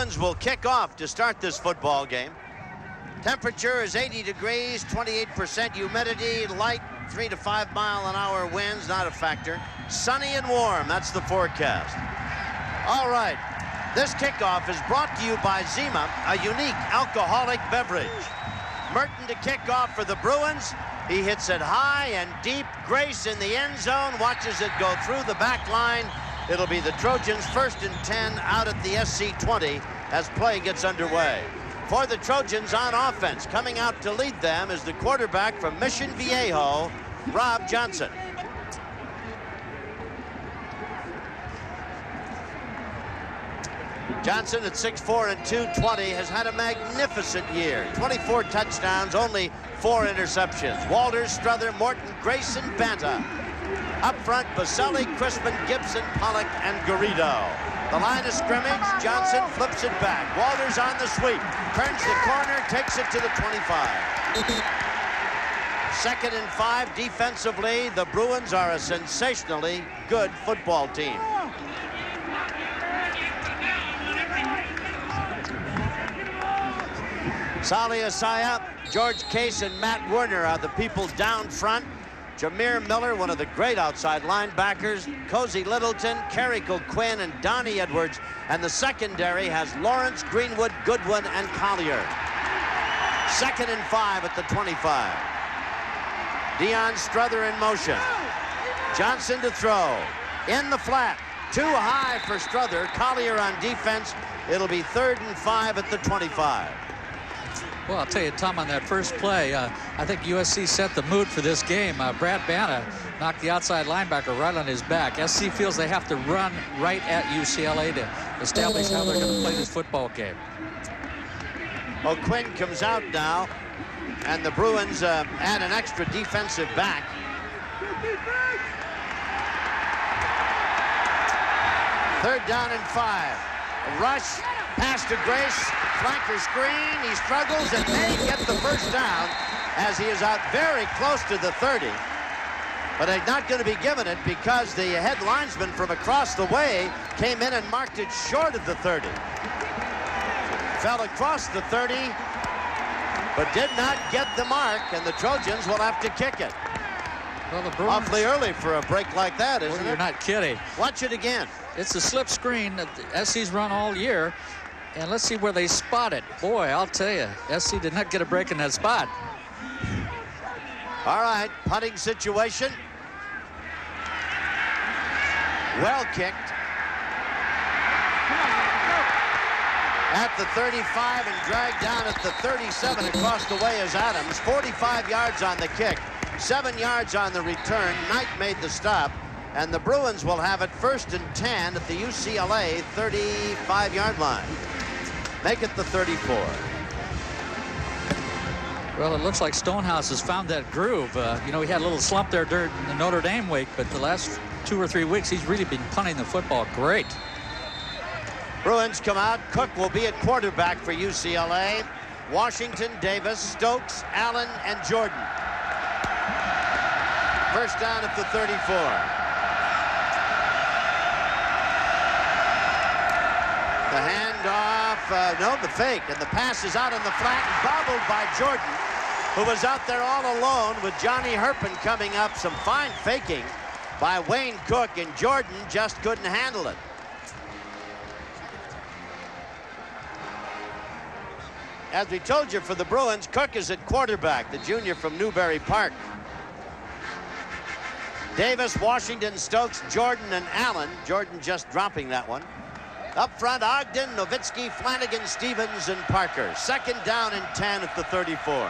Bruins will kick off to start this football game. Temperature is 80 degrees, 28% humidity, light 3 to 5 mile an hour winds, not a factor. Sunny and warm, that's the forecast. All right, this kickoff is brought to you by Zima, a unique alcoholic beverage. Merton to kick off for the Bruins. He hits it high and deep. Grace in the end zone, watches it go through the back line. It'll be the Trojans 1st and 10 out at the SC 20 as play gets underway. For the Trojans on offense, coming out to lead them is the quarterback from Mission Viejo, Rob Johnson. Johnson at 6'4" and 220 has had a magnificent year. 24 touchdowns, only 4 interceptions. Walters, Strother, Morton, Grayson, Banta. Up front, Baselli, Crispin, Gibson, Pollock, and Garrido. The line of scrimmage, Johnson flips it back. Walters on the sweep, turns the corner, takes it to the 25. 2nd and 5 defensively. The Bruins are a sensationally good football team. Sali Asaya, George Case, and Matt Werner are the people down front. Jameer Miller, one of the great outside linebackers. Cozy Littleton, Kerry Quinn, and Donnie Edwards. And the secondary has Lawrence, Greenwood, Goodwin, and Collier. 2nd and 5 at the 25. Deion Strother in motion. Johnson to throw. In the flat. Too high for Strother. Collier on defense. It'll be 3rd and 5 at the 25. Well, I'll tell you, Tom, on that first play, I think USC set the mood for this game. Brad Banta knocked the outside linebacker right on his back. SC feels they have to run right at UCLA to establish how they're going to play this football game. O'Quinn comes out now, and the Bruins add an extra defensive back. Third down and 5. A rush, pass to Grace, flanker screen. He struggles and may get the first down as he is out very close to the 30. But they're not going to be given it because the head linesman from across the way came in and marked it short of the 30. Fell across the 30, but did not get the mark, and the Trojans will have to kick it. Well, the Bruins, awfully early for a break like that, isn't it? You're not kidding. Watch it again. It's a slip screen that the SC's run all year, and let's see where they spot it. Boy, I'll tell you, SC did not get a break in that spot. All right, punting situation. Well kicked. At the 35 and dragged down at the 37 across the way is Adams. 45 yards on the kick, 7 yards on the return. Knight made the stop, and the Bruins will have it 1st and 10 at the UCLA 35-yard line. Make it the 34. Well, it looks like Stonehouse has found that groove. You know, he had a little slump there during the Notre Dame week, but the last 2 or 3 weeks, he's really been punting the football great. Bruins come out. Cook will be at quarterback for UCLA. Washington, Davis, Stokes, Allen, and Jordan. First down at the 34. The handoff, no, the fake, and the pass is out in the flat and bobbled by Jordan, who was out there all alone with Johnny Herpin coming up. Some fine faking by Wayne Cook, and Jordan just couldn't handle it. As we told you, for the Bruins, Cook is at quarterback, the junior from Newbury Park. Davis, Washington, Stokes, Jordan, and Allen. Jordan just dropping that one. Up front, Ogden, Nowitzki, Flanagan, Stevens, and Parker. 2nd down and 10 at the 34.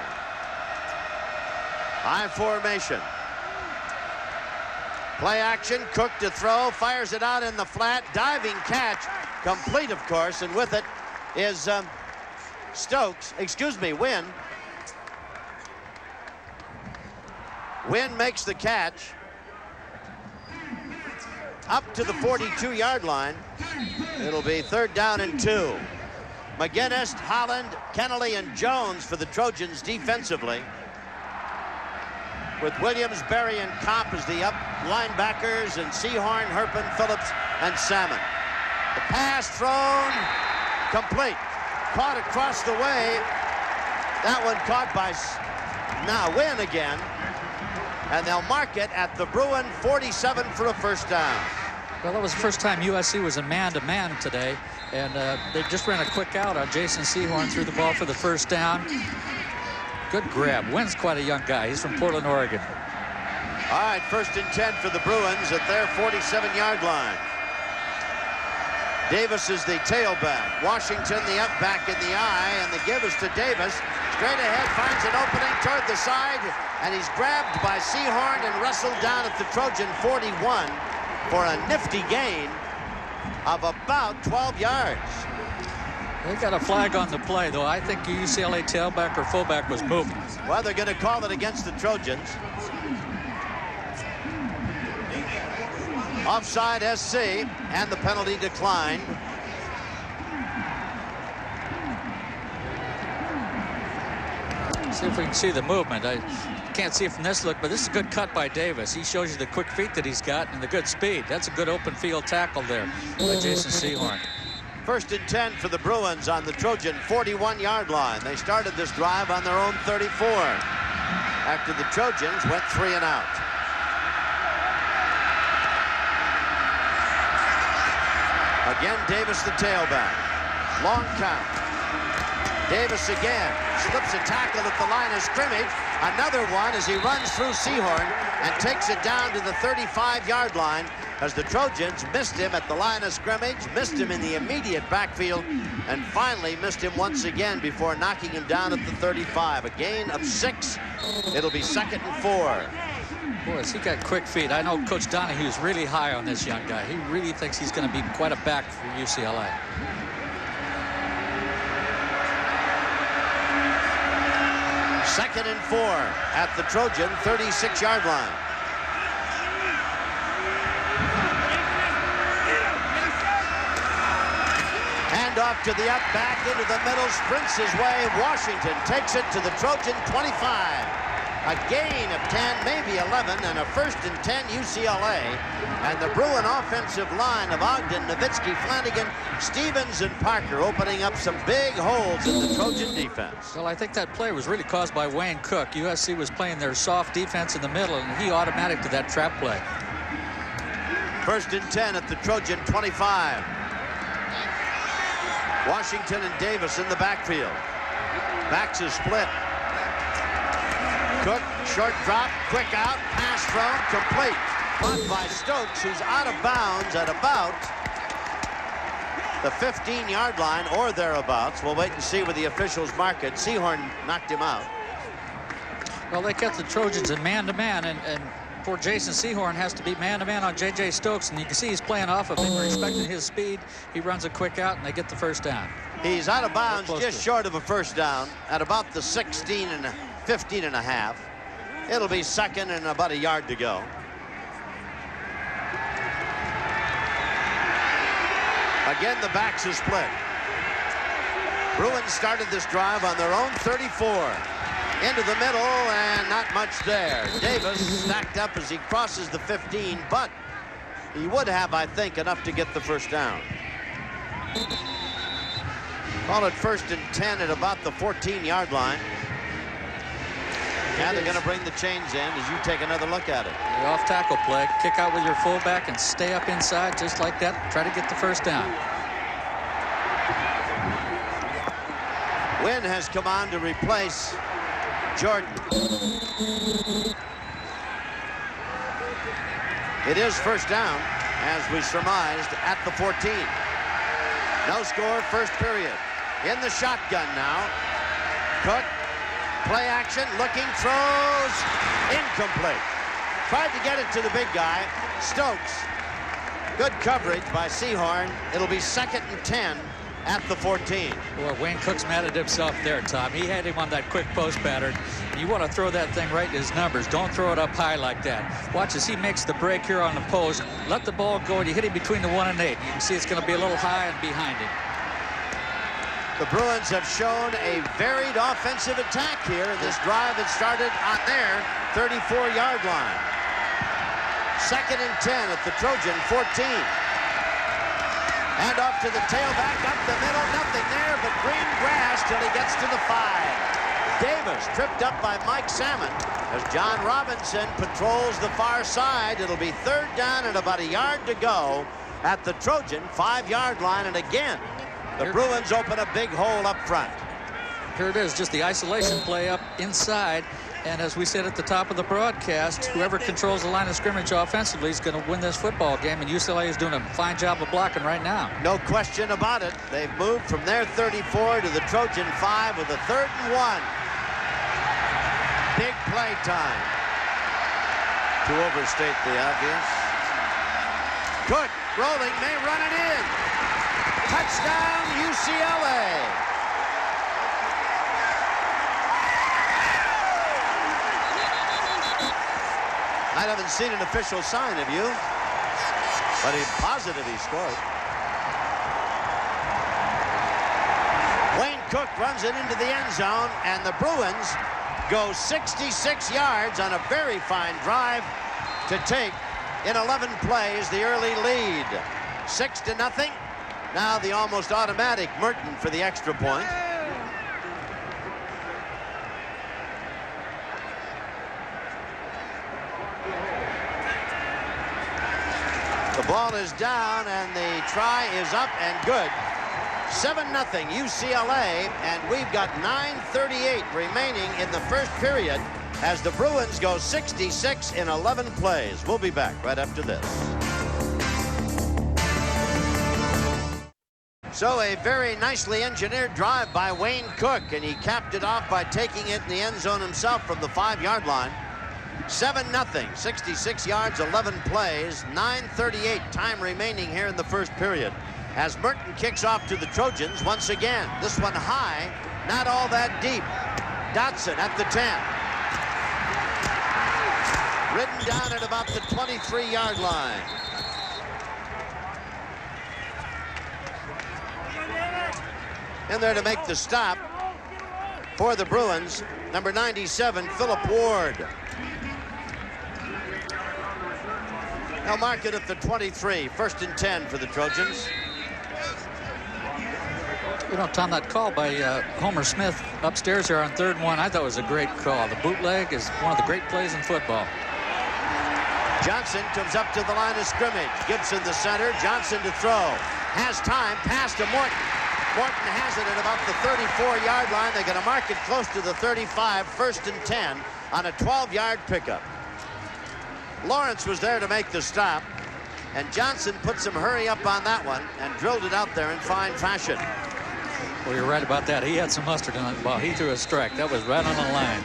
High formation. Play action, Cook to throw, fires it out in the flat. Diving catch, complete, of course, and with it is Wynn. Wynn makes the catch. Up to the 42-yard line. It'll be 3rd down and 2. McGinnis, Holland, Kennelly, and Jones for the Trojans defensively, with Williams, Berry, and Kopp as the up linebackers, and Sehorn, Herpin, Phillips, and Salmon. The pass thrown Complete. Caught across the way. That one caught by now Wynn again. And they'll mark it at the Bruin 47 for a first down. Well, that was the first time USC was in man-to-man today. And they just ran a quick out on Jason Sehorn, threw the ball for the first down. Good grab. Wynn's quite a young guy. He's from Portland, Oregon. All right, 1st and 10 for the Bruins at their 47-yard line. Davis is the tailback. Washington the up back in the eye, and the give is to Davis. Straight ahead, finds an opening toward the side, and he's grabbed by Sehorn and wrestled down at the Trojan 41 for a nifty gain of about 12 yards. They got a flag on the play, though. I think UCLA tailback or fullback was moving. Well, they're going to call it against the Trojans. Offside SC, and the penalty declined. See if we can see the movement. I can't see it from this look, but this is a good cut by Davis. He shows you the quick feet that he's got and the good speed. That's a good open field tackle there by Jason Sehorn. 1st and 10 for the Bruins on the Trojan 41-yard line. They started this drive on their own 34 after the Trojans went 3 and out. Again, Davis the tailback. Long count. Davis again slips a tackle at the line of scrimmage. Another one as he runs through Sehorn and takes it down to the 35-yard line as the Trojans missed him at the line of scrimmage, missed him in the immediate backfield, and finally missed him once again before knocking him down at the 35. A gain of 6. It'll be 2nd and 4. Boy, has he got quick feet. I know Coach Donahue is really high on this young guy. He really thinks he's going to be quite a back for UCLA. Second and 4 at the Trojan 36-yard line. Hand off to the up back into the middle, sprints his way. Washington takes it to the Trojan 25. A gain of 10, maybe 11, and a 1st and 10 UCLA. And the Bruin offensive line of Ogden, Nowitzki, Flanagan, Stevens, and Parker opening up some big holes in the Trojan defense. Well, I think that play was really caused by Wayne Cook. USC was playing their soft defense in the middle, and he automatic to that trap play. 1st and 10 at the Trojan 25. Washington and Davis in the backfield. Backs is split. Cook, short drop, quick out, pass thrown, complete. Caught by Stokes, who's out of bounds at about the 15-yard line or thereabouts. We'll wait and see where the officials mark it. Sehorn knocked him out. Well, they kept the Trojans in man-to-man, and poor Jason Sehorn has to be man-to-man on J.J. Stokes, and you can see he's playing off of him. We're expecting his speed. He runs a quick out, and they get the first down. He's out of bounds just short of a first down at about the 15 and a half. It'll be 2nd and about a yard to go. Again, the backs are split. Bruins started this drive on their own 34. Into the middle, and not much there. Davis stacked up as he crosses the 15, but he would have, I think, enough to get the first down. Call it 1st and 10 at about the 14-yard line. And they're going to bring the chains in as you take another look at it. The off tackle play, kick out with your fullback and stay up inside just like that. Try to get the first down. Wynn has come on to replace Jordan. It is first down, as we surmised, at the 14. No score, first period. In the shotgun now. Cook. Play action, looking, throws, incomplete. Tried to get it to the big guy, Stokes. Good coverage by Sehorn. It'll be 2nd and 10 at the 14. Boy, Wayne Cook's mad at himself there, Tom. He had him on that quick post pattern. You want to throw that thing right in his numbers. Don't throw it up high like that. Watch as he makes the break here on the post. Let the ball go, and you hit him between the 1 and 8. You can see it's going to be a little high and behind him. The Bruins have shown a varied offensive attack here in this drive that started on their 34-yard line. 2nd and 10 at the Trojan 14. And off to the tailback, up the middle, nothing there but green grass till he gets to the 5. Davis tripped up by Mike Salmon as John Robinson patrols the far side. It'll be 3rd down and about a yard to go at the Trojan 5-yard line. And again, the Bruins open a big hole up front. Here it is, just the isolation play up inside. And as we said at the top of the broadcast, whoever controls the line of scrimmage offensively is going to win this football game. And UCLA is doing a fine job of blocking right now. No question about it. They've moved from their 34 to the Trojan 5 with a 3rd and 1. Big play time. To overstate the obvious. Cook rolling, may run it in. Touchdown, UCLA. I haven't seen an official sign of you, but he's positive he scored. Wayne Cook runs it into the end zone, and the Bruins go 66 yards on a very fine drive to take in 11 plays the early lead. 6-0. Now the almost automatic Merton for the extra point. The ball is down and the try is up and good. 7-0 UCLA, and we've got 9:38 remaining in the first period as the Bruins go 66 in 11 plays. We'll be back right after this. So a very nicely engineered drive by Wayne Cook, and he capped it off by taking it in the end zone himself from the 5-yard line. 7-0, 66 yards, 11 plays, 9:38 time remaining here in the first period. As Merton kicks off to the Trojans once again. This one high, not all that deep. Dotson at the 10. Ridden down at about the 23-yard line. In there to make the stop for the Bruins, number 97, Philip Ward. They'll mark it at the 23, 1st and 10 for the Trojans. You know, Tom, that call by Homer Smith upstairs here on 3rd and 1, I thought was a great call. The bootleg is one of the great plays in football. Johnson comes up to the line of scrimmage. Gibson the center, Johnson to throw. Has time, pass to Morton. Morton has it at about the 34-yard line. They're going to mark it close to the 35, 1st and 10 on a 12-yard pickup. Lawrence was there to make the stop, and Johnson put some hurry up on that one and drilled it out there in fine fashion. Well, you're right about that. He had some mustard on that ball. He threw a strike. That was right on the line.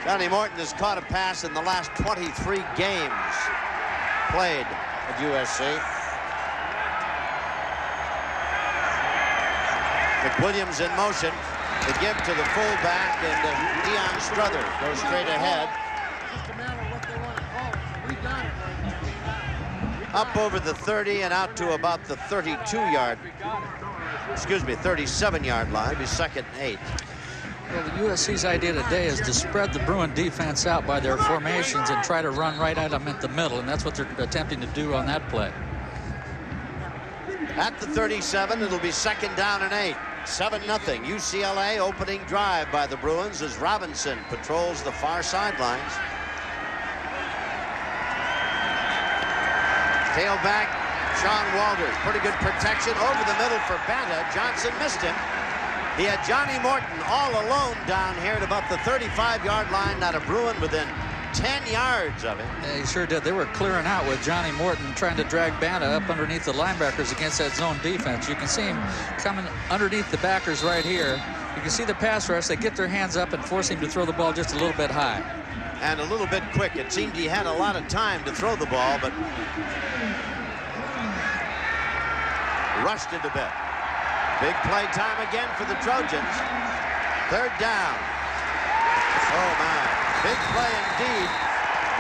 Johnny Morton has caught a pass in the last 23 games played at USC. McWilliams in motion. The give to the fullback, and Deion Struthers goes straight ahead. Just a matter of what they want to call it. We got it. Up over the 30 and out to about the 32-yard, excuse me, 37-yard line. It'll be 2nd and 8. Well, the USC's idea today is to spread the Bruin defense out by their formations and try to run right at them at the middle, and that's what they're attempting to do on that play. At the 37, it'll be 2nd down and 8. 7-0 UCLA opening drive by the Bruins as Robinson patrols the far sidelines. Tailback Sean Walters, pretty good protection over the middle for Banta. Johnson missed him. He had Johnny Morton all alone down here at about the 35-yard line. Not a Bruin within 10 yards of him. Yeah, he sure did. They were clearing out with Johnny Morton trying to drag Banta up underneath the linebackers against that zone defense. You can see him coming underneath the backers right here. You can see the pass rush. They get their hands up and force him to throw the ball just a little bit high. And a little bit quick. It seemed he had a lot of time to throw the ball, but rushed it a bit. Big play time again for the Trojans. 3rd down. Oh, my. Big play indeed.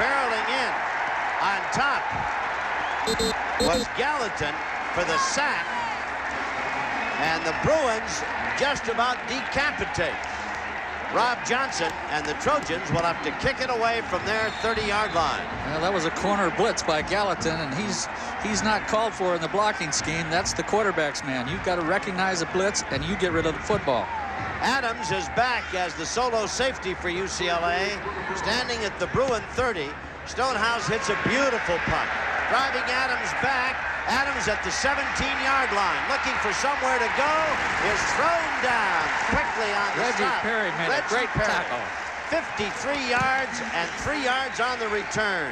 Barreling in on top was Gallatin for the sack. And the Bruins just about decapitate Rob Johnson, and the Trojans will have to kick it away from their 30-yard line. Well, that was a corner blitz by Gallatin, and he's not called for in the blocking scheme. That's the quarterback's man. You've got to recognize a blitz, and you get rid of the football. Adams is back as the solo safety for UCLA, standing at the Bruin 30. Stonehouse hits a beautiful punt. Driving Adams back. Adams at the 17-yard line, looking for somewhere to go, is thrown down quickly on the Reggie stop. Perry made a great tackle. 53 yards and 3 yards on the return.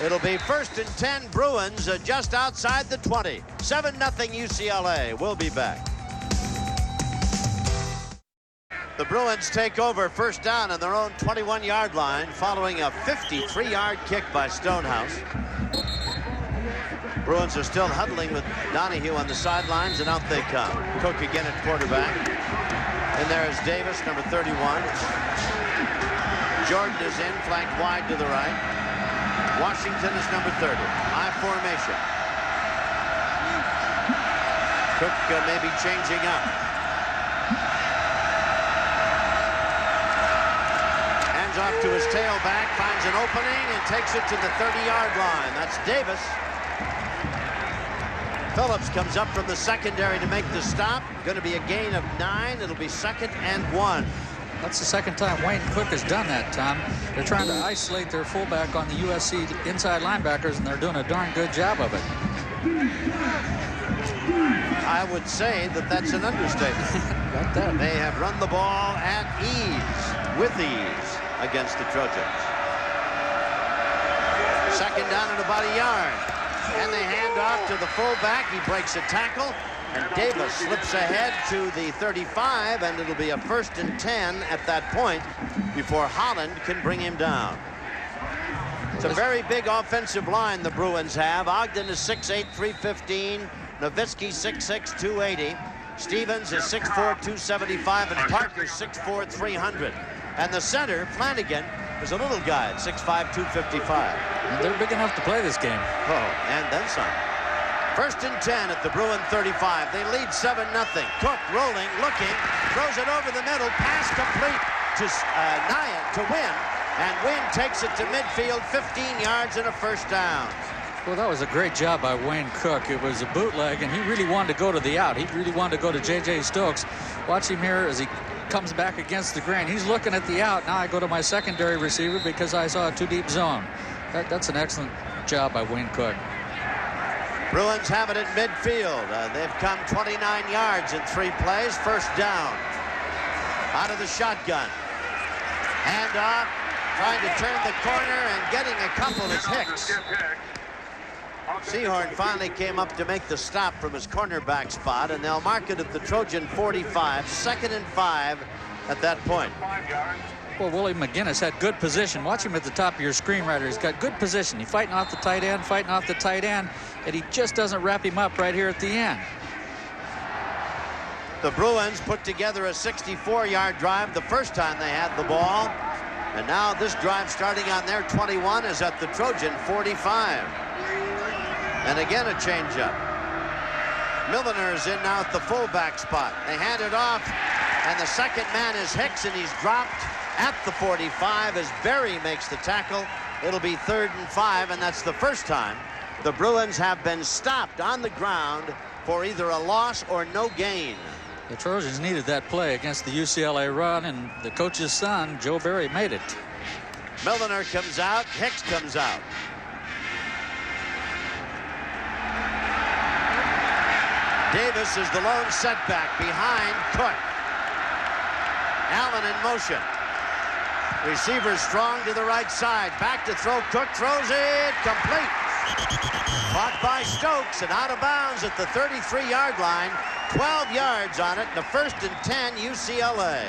It'll be 1st and 10 Bruins just outside the 20. 7-0 UCLA. We'll be back. The Bruins take over first down on their own 21-yard line following a 53-yard kick by Stonehouse. Bruins are still huddling with Donahue on the sidelines, and out they come. Cook again at quarterback. And there is Davis, number 31. Jordan is in, flanked wide to the right. Washington is number 30. I formation. Cook maybe changing up. Hands off to his tailback, finds an opening, and takes it to the 30-yard line. That's Davis. Phillips comes up from the secondary to make the stop. Going to be a gain of 9. It'll be 2nd and 1. That's the second time Wayne Cook has done that, Tom. They're trying to isolate their fullback on the USC inside linebackers, and they're doing a darn good job of it. I would say that that's an understatement. Got that. They have run the ball at ease, with ease, against the Trojans. 2nd down and about a yard. And they hand off to the fullback. He breaks a tackle, and Davis slips ahead to the 35, and it'll be a 1st and 10 at that point before Holland can bring him down. It's a very big offensive line the Bruins have. Ogden is 6'8", 315. Nowitzki 6'6", 280. Stevens is 6'4", 275, and Parker's 6'4", 300. And the center, Flanagan, is a little guy at 6'5", 255. And they're big enough to play this game. Oh, and then some. 1st and 10 at the Bruin 35. They lead 7-0. Cook rolling, looking, throws it over the middle. Pass complete to Nyatt to Wynn. And Wynn takes it to midfield, 15 yards and a 1st down. Well, that was a great job by Wayne Cook. It was a bootleg, and he really wanted to go to the out. He really wanted to go to J.J. Stokes. Watch him here as he comes back against the grain. He's looking at the out. Now I go to my secondary receiver because I saw a too-deep zone. That's an excellent job by Wayne Cook. Bruins have it at midfield. They've come 29 yards in 3 plays. 1st down. Out of the shotgun. Hand off. Trying to turn the corner and getting a couple is Hicks. Sehorn finally came up to make the stop from his cornerback spot, and they'll mark it at the Trojan 45. 2nd and 5 at that point. Well, Willie McGinnis had good position. Watch him at the top of your screen right here. He's got good position. He's fighting off the tight end, and he just doesn't wrap him up right here at the end. The Bruins put together a 64-yard drive the first time they had the ball, and now this drive starting on their 21 is at the Trojan 45. And again a changeup. Milliner is in now at the fullback spot. They hand it off, and the second man is Hicks, and he's dropped at the 45 as Berry makes the tackle. It'll be 3rd and 5, and that's the first time the Bruins have been stopped on the ground for either a loss or no gain. The Trojans needed that play against the UCLA run, and the coach's son, Joe Berry, made it. Milliner comes out, Hicks comes out. Davis is the lone setback behind Cook. Allen in motion. Receiver strong to the right side. Back to throw. Cook throws it complete. Caught by Stokes and out of bounds at the 33-yard line. 12 yards on it. The 1st and 10 UCLA.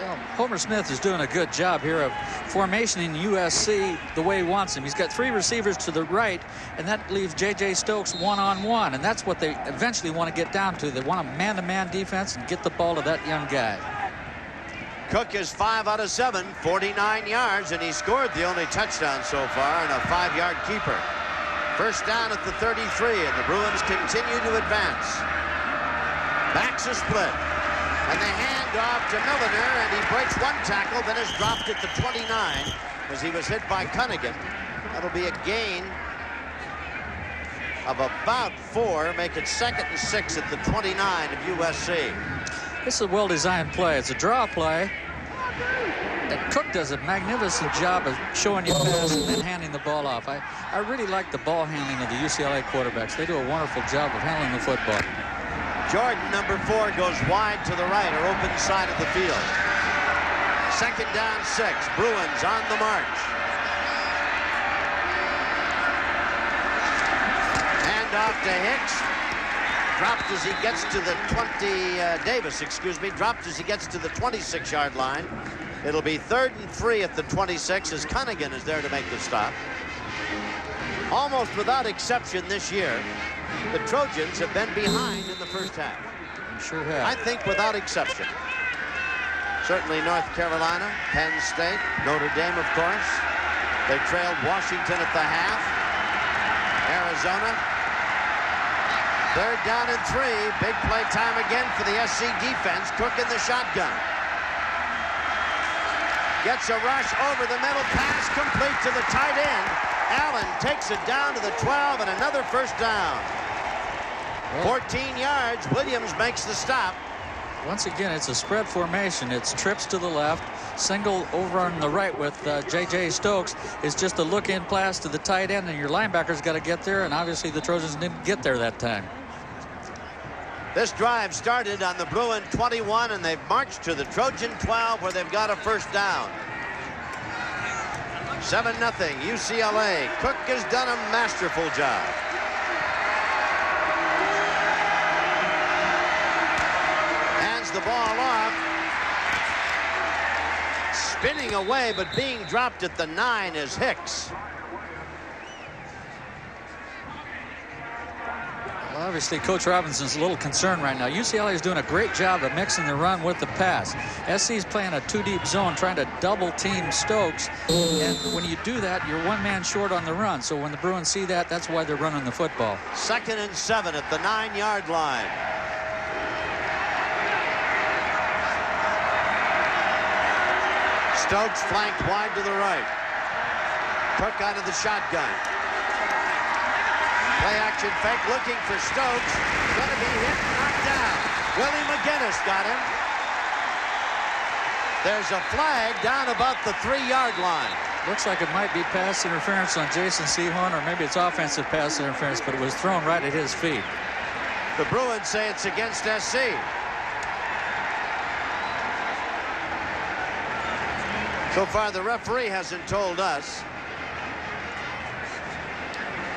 Well, Homer Smith is doing a good job here of formationing USC the way he wants him. He's got 3 receivers to the right, and that leaves J.J. Stokes one-on-one, and that's what they eventually want to get down to. They want a man-to-man defense and get the ball to that young guy. Cook is 5 out of 7, 49 yards, and he scored the only touchdown so far and a 5-yard keeper. 1st down at the 33, and the Bruins continue to advance. Backs are split. And the handoff to Milliner, and he breaks one tackle, then is dropped at the 29 as he was hit by Cunningham. That'll be a gain of about 4, make it 2nd and 6 at the 29 of USC. This is a well-designed play. It's a draw play. And Cook does a magnificent job of showing you pass and then handing the ball off. I really like the ball handling of the UCLA quarterbacks. They do a wonderful job of handling the football. Jordan, number 4, goes wide to the right, or open side of the field. 2nd down 6. Bruins on the march. Handoff to Hicks. Dropped as he gets to the 20, Davis, excuse me, dropped as he gets to the 26-yard line. It'll be 3rd and 3 at the 26 as Cunningham is there to make the stop. Almost without exception this year, the Trojans have been behind in the first half. Sure have. I think without exception. Certainly North Carolina, Penn State, Notre Dame, of course. They trailed Washington at the half. Arizona. 3rd down and 3. Big play time again for the SC defense. Cook in the shotgun. Gets a rush over the middle. Pass complete to the tight end. Allen takes it down to the 12 and another first down. 14 yards. Williams makes the stop. Once again, it's a spread formation. It's trips to the left. Single over on the right with J.J. Stokes is just a look-in pass to the tight end, and your linebacker's got to get there, and obviously the Trojans didn't get there that time. This drive started on the Bruin 21, and they've marched to the Trojan 12 where they've got a first down. 7-0 UCLA. Cook has done a masterful job. Hands the ball off. Spinning away, but being dropped at the 9 is Hicks. Well, obviously, Coach Robinson's a little concerned right now. UCLA is doing a great job of mixing the run with the pass. SC's playing a 2-deep zone, trying to double-team Stokes. And when you do that, you're one man short on the run. So when the Bruins see that, that's why they're running the football. 2nd and 7 at the 9-yard line. Stokes flanked wide to the right. Cook out of the shotgun. Play action fake, looking for Stokes. Going to be hit, knocked down. Willie McGinnis got him. There's a flag down about the 3-yard line. Looks like it might be pass interference on Jason Sehorn, or maybe it's offensive pass interference, but it was thrown right at his feet. The Bruins say it's against SC. So far, the referee hasn't told us.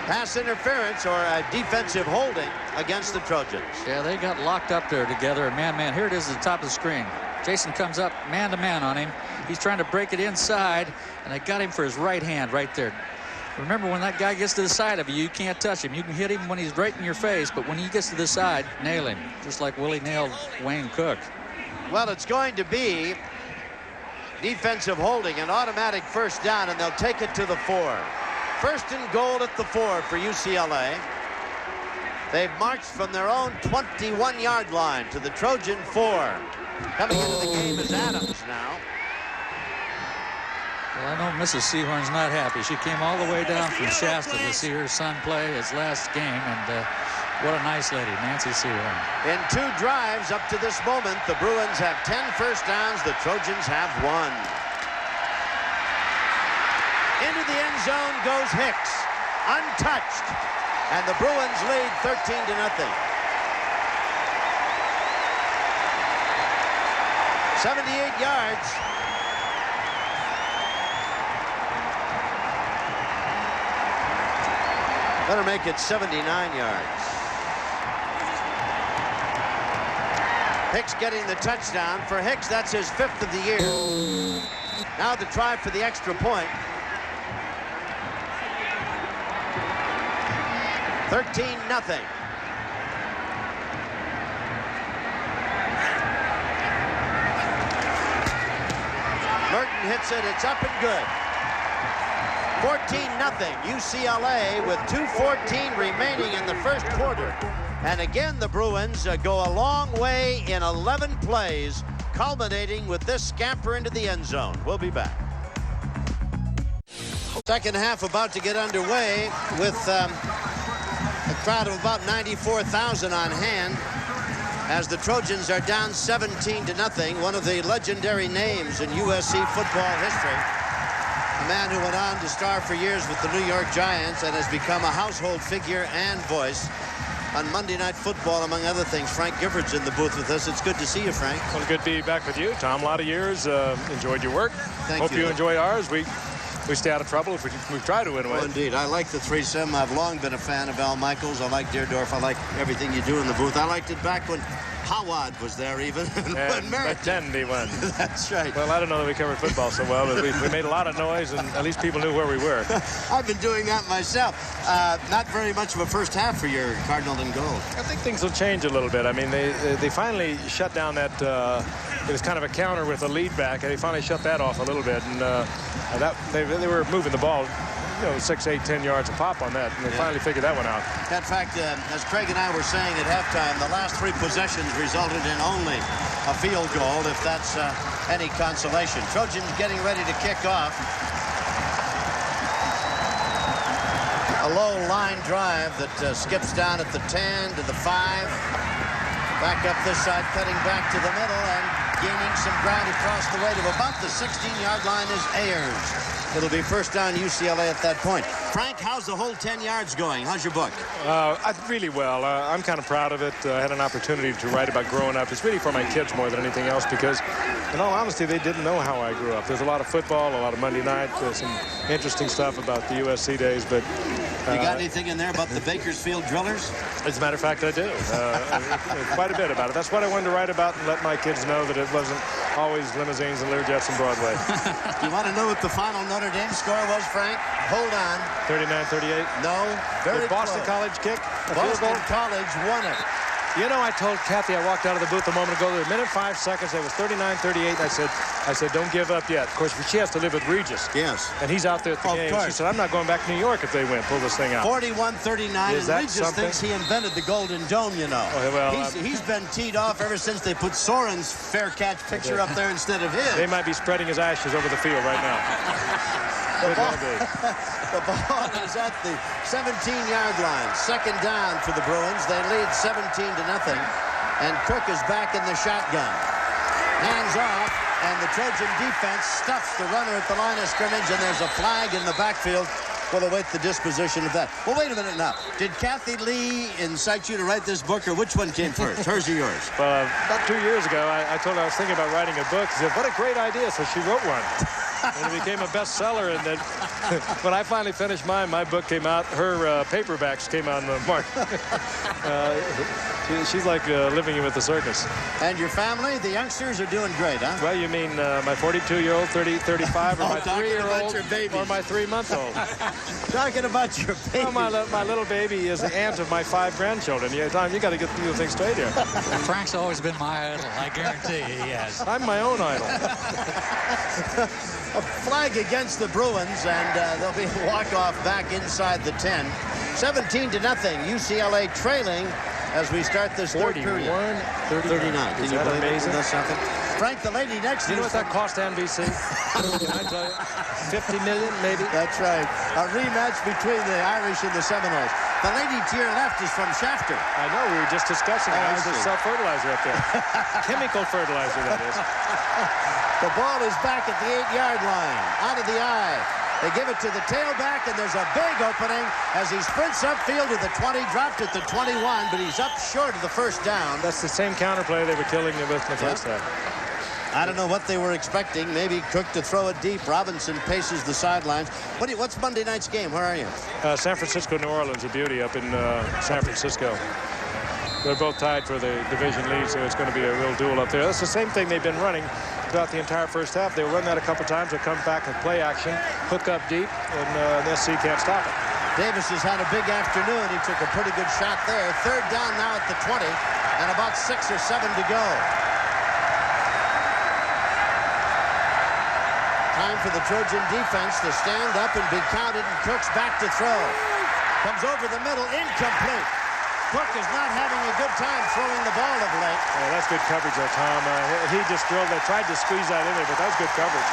Pass interference or a defensive holding against the Trojans. Yeah, they got locked up there together. Man. Here it is at the top of the screen. Jason comes up man-to-man on him. He's trying to break it inside, and they got him for his right hand right there. Remember, when that guy gets to the side of you, you can't touch him. You can hit him when he's right in your face, but when he gets to the side, nail him, just like Willie nailed Wayne Cook. Well, it's going to be defensive holding, an automatic first down, and they'll take it to the 4. 1st and goal at the 4 for UCLA. They've marched from their own 21-yard line to the Trojan 4. Coming into the game is Adams now. Well, I know Mrs. Sehorn's not happy. She came all the way down from Shasta to see her son play his last game, and what a nice lady, Nancy Sehorn. In 2 drives up to this moment, the Bruins have 10 first downs. The Trojans have 1. Into the end zone goes Hicks, untouched, and the Bruins lead 13-0. 78 yards. Better make it 79 yards. Hicks getting the touchdown. For Hicks, that's his 5th of the year. Now the try for the extra point. 13-0. Merton hits it. It's up and good. 14-0 UCLA with 2:14 remaining in the first quarter. And again, the Bruins go a long way in 11 plays, culminating with this scamper into the end zone. We'll be back. Second half about to get underway with a crowd of about 94,000 on hand as the Trojans are down 17-0. One of the legendary names in USC football history. A man who went on to star for years with the New York Giants and has become a household figure and voice on Monday Night Football, among other things. Frank Gifford's in the booth with us. It's good to see you, Frank. Well, good to be back with you, Tom. A lot of years. Enjoyed your work. Thank you. Hope you enjoy ours. We stay out of trouble if we try to win away. Oh, indeed. I like the threesome. I've long been a fan of Al Michaels. I like Deerdorf. I like everything you do in the booth. I liked it back when Howard was there even. And back then he won. That's right. Well, I don't know that we covered football so well, but we made a lot of noise, and at least people knew where we were. I've been doing that myself. Not very much of a first half for your Cardinal and Gold. I think things will change a little bit. I mean, they finally shut down that. It was kind of a counter with a lead back, and they finally shut that off a little bit, and they were moving the ball, 6, 8, 10 yards a pop on that, and they finally figured that one out. In fact, as Craig and I were saying at halftime, the last 3 possessions resulted in only a field goal, if that's any consolation. Trojans getting ready to kick off. A low line drive that skips down at the 10 to the 5. Back up this side, cutting back to the middle and gaining some ground across the way to about the 16-yard line is Ayers. It'll be first down UCLA at that point. Frank, how's the whole 10 yards going? How's your book? Really well. I'm kind of proud of it. I had an opportunity to write about growing up. It's really for my kids more than anything else because, in all honesty, they didn't know how I grew up. There's a lot of football, a lot of Monday night, some interesting stuff about the USC days, but... You got anything in there about the Bakersfield Drillers? As a matter of fact, I do. Quite a bit about it. That's what I wanted to write about and let my kids know that it wasn't always limousines and Learjets and Broadway. You want to know what the final Notre Dame score was, Frank? Hold on. 39-38? No. Very Did Boston close. College kick? Boston College won it. You know, I told Kathy, I walked out of the booth a moment ago, there were a minute 5 seconds, it was 39-38, and I said, don't give up yet. Of course, she has to live with Regis. Yes. And he's out there at the game. Course. She said, I'm not going back to New York if they win. Pull this thing out. 41-39, and Regis thinks he invented the Golden Dome, you know. Oh, well, he's been teed off ever since they put Soren's fair catch picture up there instead of his. They might be spreading his ashes over the field right now. The ball is at the 17-yard line. Second down for the Bruins. They lead 17-0. And Cook is back in the shotgun. Hands off, and the Trojan defense stuffs the runner at the line of scrimmage, and there's a flag in the backfield. We'll await the disposition of that. Well, wait a minute now. Did Kathy Lee incite you to write this book, or which one came first, hers or yours? Well, about 2 years ago, I told her I was thinking about writing a book. She said, what a great idea. So she wrote one. And it became a bestseller. And then when I finally finished mine, my book came out. Her paperbacks came out in the market. She's like living with the circus. And your family, the youngsters, are doing great, huh? Well, you mean my 42-year-old, 35, or my 3-year-old, 3-year-old, or my 3-month-old? Talking about your baby. Well, my little baby is the aunt of my 5 grandchildren. Tom, you got to get the things straight here. Frank's always been my idol. I guarantee he has. I'm my own idol. A flag against the Bruins, and there'll be a walk-off back inside the 10. 17-0. UCLA trailing as we start this third period. 39. Can you believe it? That's something. Frank, the lady next to you know what that cost NBC? Can I tell you? 50 million, maybe? That's right. A rematch between the Irish and the Seminoles. The lady to your left is from Shafter. I know, we were just discussing it. There's a self-fertilizer up there. Chemical fertilizer, that is. The ball is back at the 8-yard line. Out of the eye. They give it to the tailback, and there's a big opening as he sprints upfield to the 20, dropped at the 21, but he's up short of the first down. That's the same counterplay they were killing you with in the first half. I don't know what they were expecting. Maybe Cook to throw it deep. Robinson paces the sidelines. What's Monday night's game? Where are you? San Francisco, New Orleans, a beauty up in San Francisco. They're both tied for the division lead, so it's going to be a real duel up there. That's the same thing they've been running throughout the entire first half. They'll run that a couple times. They'll come back with play action, hook up deep, and the SC can't stop it. Davis has had a big afternoon. He took a pretty good shot there. Third down now at the 20, and about 6 or 7 to go. Time for the Trojan defense to stand up and be counted, and Cook's back to throw. Comes over the middle, incomplete. Cook is not having a good time throwing the ball of late. Yeah, that's good coverage there, Tom. He just drilled that, tried to squeeze that in there, but that was good coverage.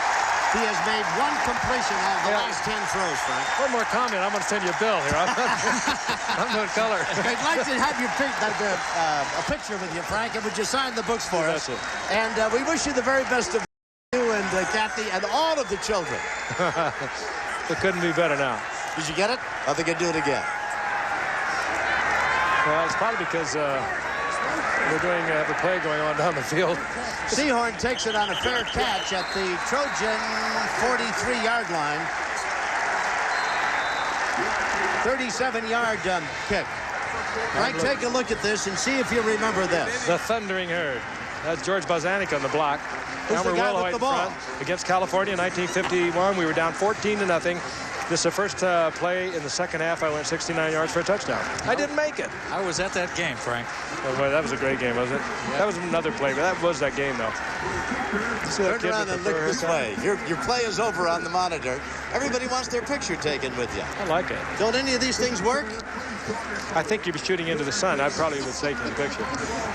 He has made one completion on the last 10 throws, Frank. One more comment. I'm going to send you a bill here. I'm doing color. I'd like to have a picture with you, Frank, and would you sign the books for us? And we wish you the very best of you and Kathy and all of the children. It couldn't be better now. Did you get it? I think I'd do it again. Well, it's probably because we're have a play going on down the field. Seahorn takes it on a fair catch at the Trojan 43-yard line. 37-yard kick. Frank, take a look at this and see if you remember this. The Thundering Herd. That's George Bozanic on the block. Who's the guy with the ball? Against California in 1951. We were down 14-0. This is the first play in the second half. I went 69 yards for a touchdown. I didn't make it. I was at that game, Frank. Oh, boy, that was a great game, wasn't it? Yep. That was another play, but that was that game, though. Turn around and look this way. Your play is over on the monitor. Everybody wants their picture taken with you. I like it. Don't any of these things work? I think you'd be shooting into the sun. I probably would take the picture.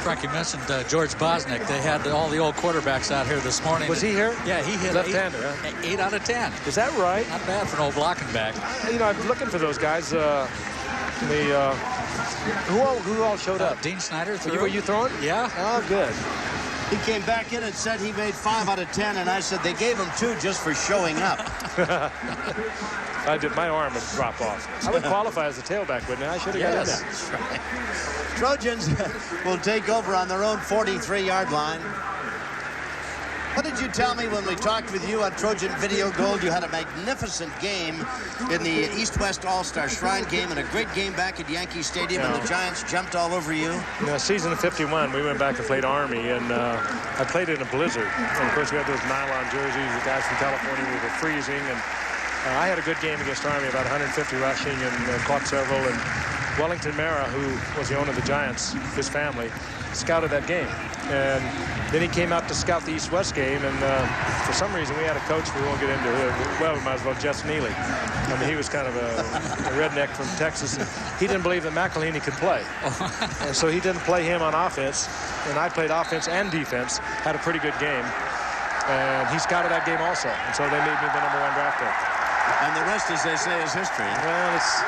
Frank, you mentioned George Bosnick. They had all the old quarterbacks out here this morning. Was he here? Yeah, he hit left-hander, huh? 8 out of 10. Is that right? Not bad for an old blocking back. You know, I'm looking for those guys. Who all showed up? Dean Snyder threw. Were you throwing? Yeah. Oh, good. He came back in and said he made 5 out of 10, and I said they gave him 2 just for showing up. My arm would drop off. I would qualify as a tailback, wouldn't I? I should have got in there. Trojans will take over on their own 43-yard line. What did you tell me when we talked with you on Trojan Video Gold? You had a magnificent game in the East-West All-Star Shrine game and a great game back at Yankee Stadium, and the Giants jumped all over you. In the season of 51, we went back and played Army, and I played in a blizzard. And, of course, we had those nylon jerseys. The guys from California, we were freezing, and I had a good game against Army, about 150 rushing, and caught several. And Wellington Mara, who was the owner of the Giants, his family, scouted that game. And then he came out to scout the East-West game, and for some reason we had a coach, we won't get into it, well, we might as well, Jess Neely. I mean, he was kind of a redneck from Texas, and he didn't believe that McElhaney could play. And so he didn't play him on offense, and I played offense and defense, had a pretty good game. And he scouted that game also, and so they made me the #1 draft pick. And the rest, as they say, is history. Well, it's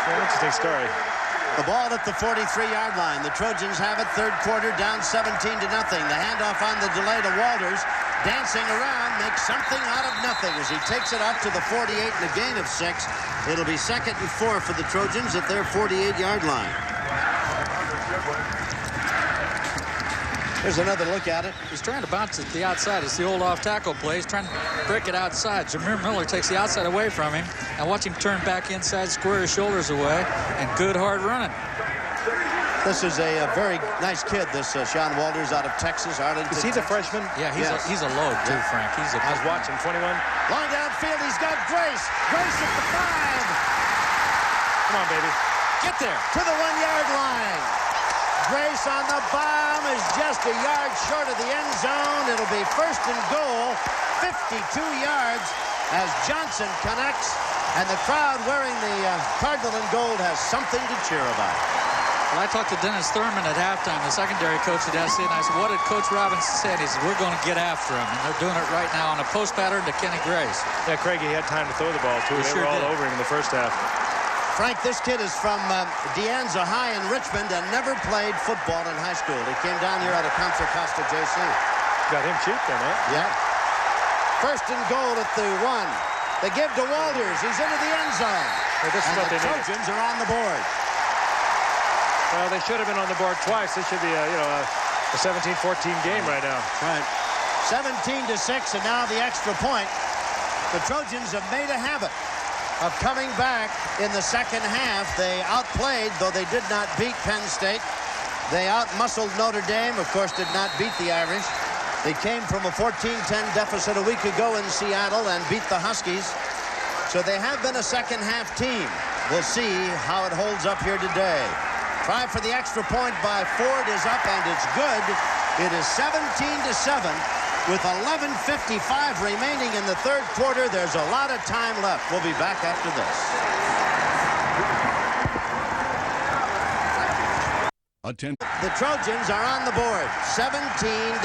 an interesting story. The ball at the 43-yard line. The Trojans have it, third quarter, down 17-0. The handoff on the delay to Walters. Dancing around, makes something out of nothing as he takes it up to the 48 and a gain of 6. It'll be 2nd and 4 for the Trojans at their 48-yard line. Here's another look at it. He's trying to bounce it to the outside. It's the old off-tackle play. He's trying to break it outside. Jameer Miller takes the outside away from him. And watch him turn back inside, square his shoulders away, and good hard running. This is a very nice kid, this Sean Walters out of Texas, Arlington. Is he the freshman? Yeah, he's a load, too, Frank. I was watching, 21. Long downfield, he's got Grace. Grace at the 5. Come on, baby. Get there. To the 1-yard line. Grace on the bomb is just a yard short of the end zone. It'll be 1st and goal, 52 yards as Johnson connects, and the crowd wearing the Cardinal and gold has something to cheer about. Well, I talked to Dennis Thurman at halftime, the secondary coach at SC, and I said, what did Coach Robinson say? And he said, we're going to get after him. And they're doing it right now on a post pattern to Kenny Grace. Yeah, Craigie had time to throw the ball, too. They were all over him in the first half. Frank, this kid is from De Anza High in Richmond and never played football in high school. He came down here out of Contra Costa JC. Got him cheap then, huh? Yeah. 1st and goal at the 1. They give to Walters. He's into the end zone. Well, this is what the Trojans are on the board. Well, they should have been on the board twice. This should be a 17-14 game right now. Right. 17-6, and now the extra point. The Trojans have made a habit of coming back in the second half. They outplayed, though they did not beat Penn State. They outmuscled Notre Dame, of course, did not beat the Irish. They came from a 14-10 deficit a week ago in Seattle and beat the Huskies. So they have been a second half team. We'll see how it holds up here today. Try for the extra point by Ford is up, and it's good. It is 17-7 with 11:55 remaining in the third quarter. There's a lot of time left. We'll be back after this. The Trojans are on the board, 17-7.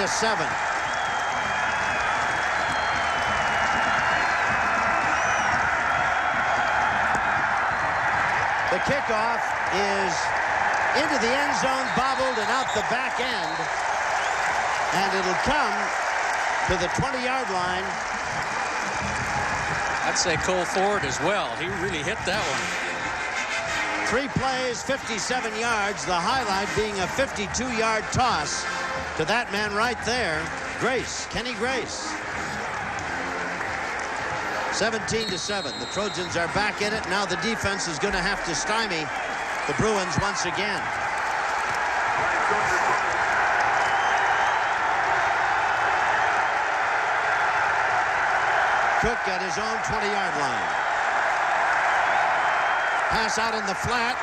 The kickoff is into the end zone, bobbled and out the back end. And it'll come to the 20-yard line. I'd say Cole Ford as well. He really hit that one. 3 plays, 57 yards. The highlight being a 52-yard toss to that man right there, Grace, Kenny Grace. 17-7. The Trojans are back in it. Now the defense is going to have to stymie the Bruins once again. Cook at his own 20-yard line. Pass out in the flat.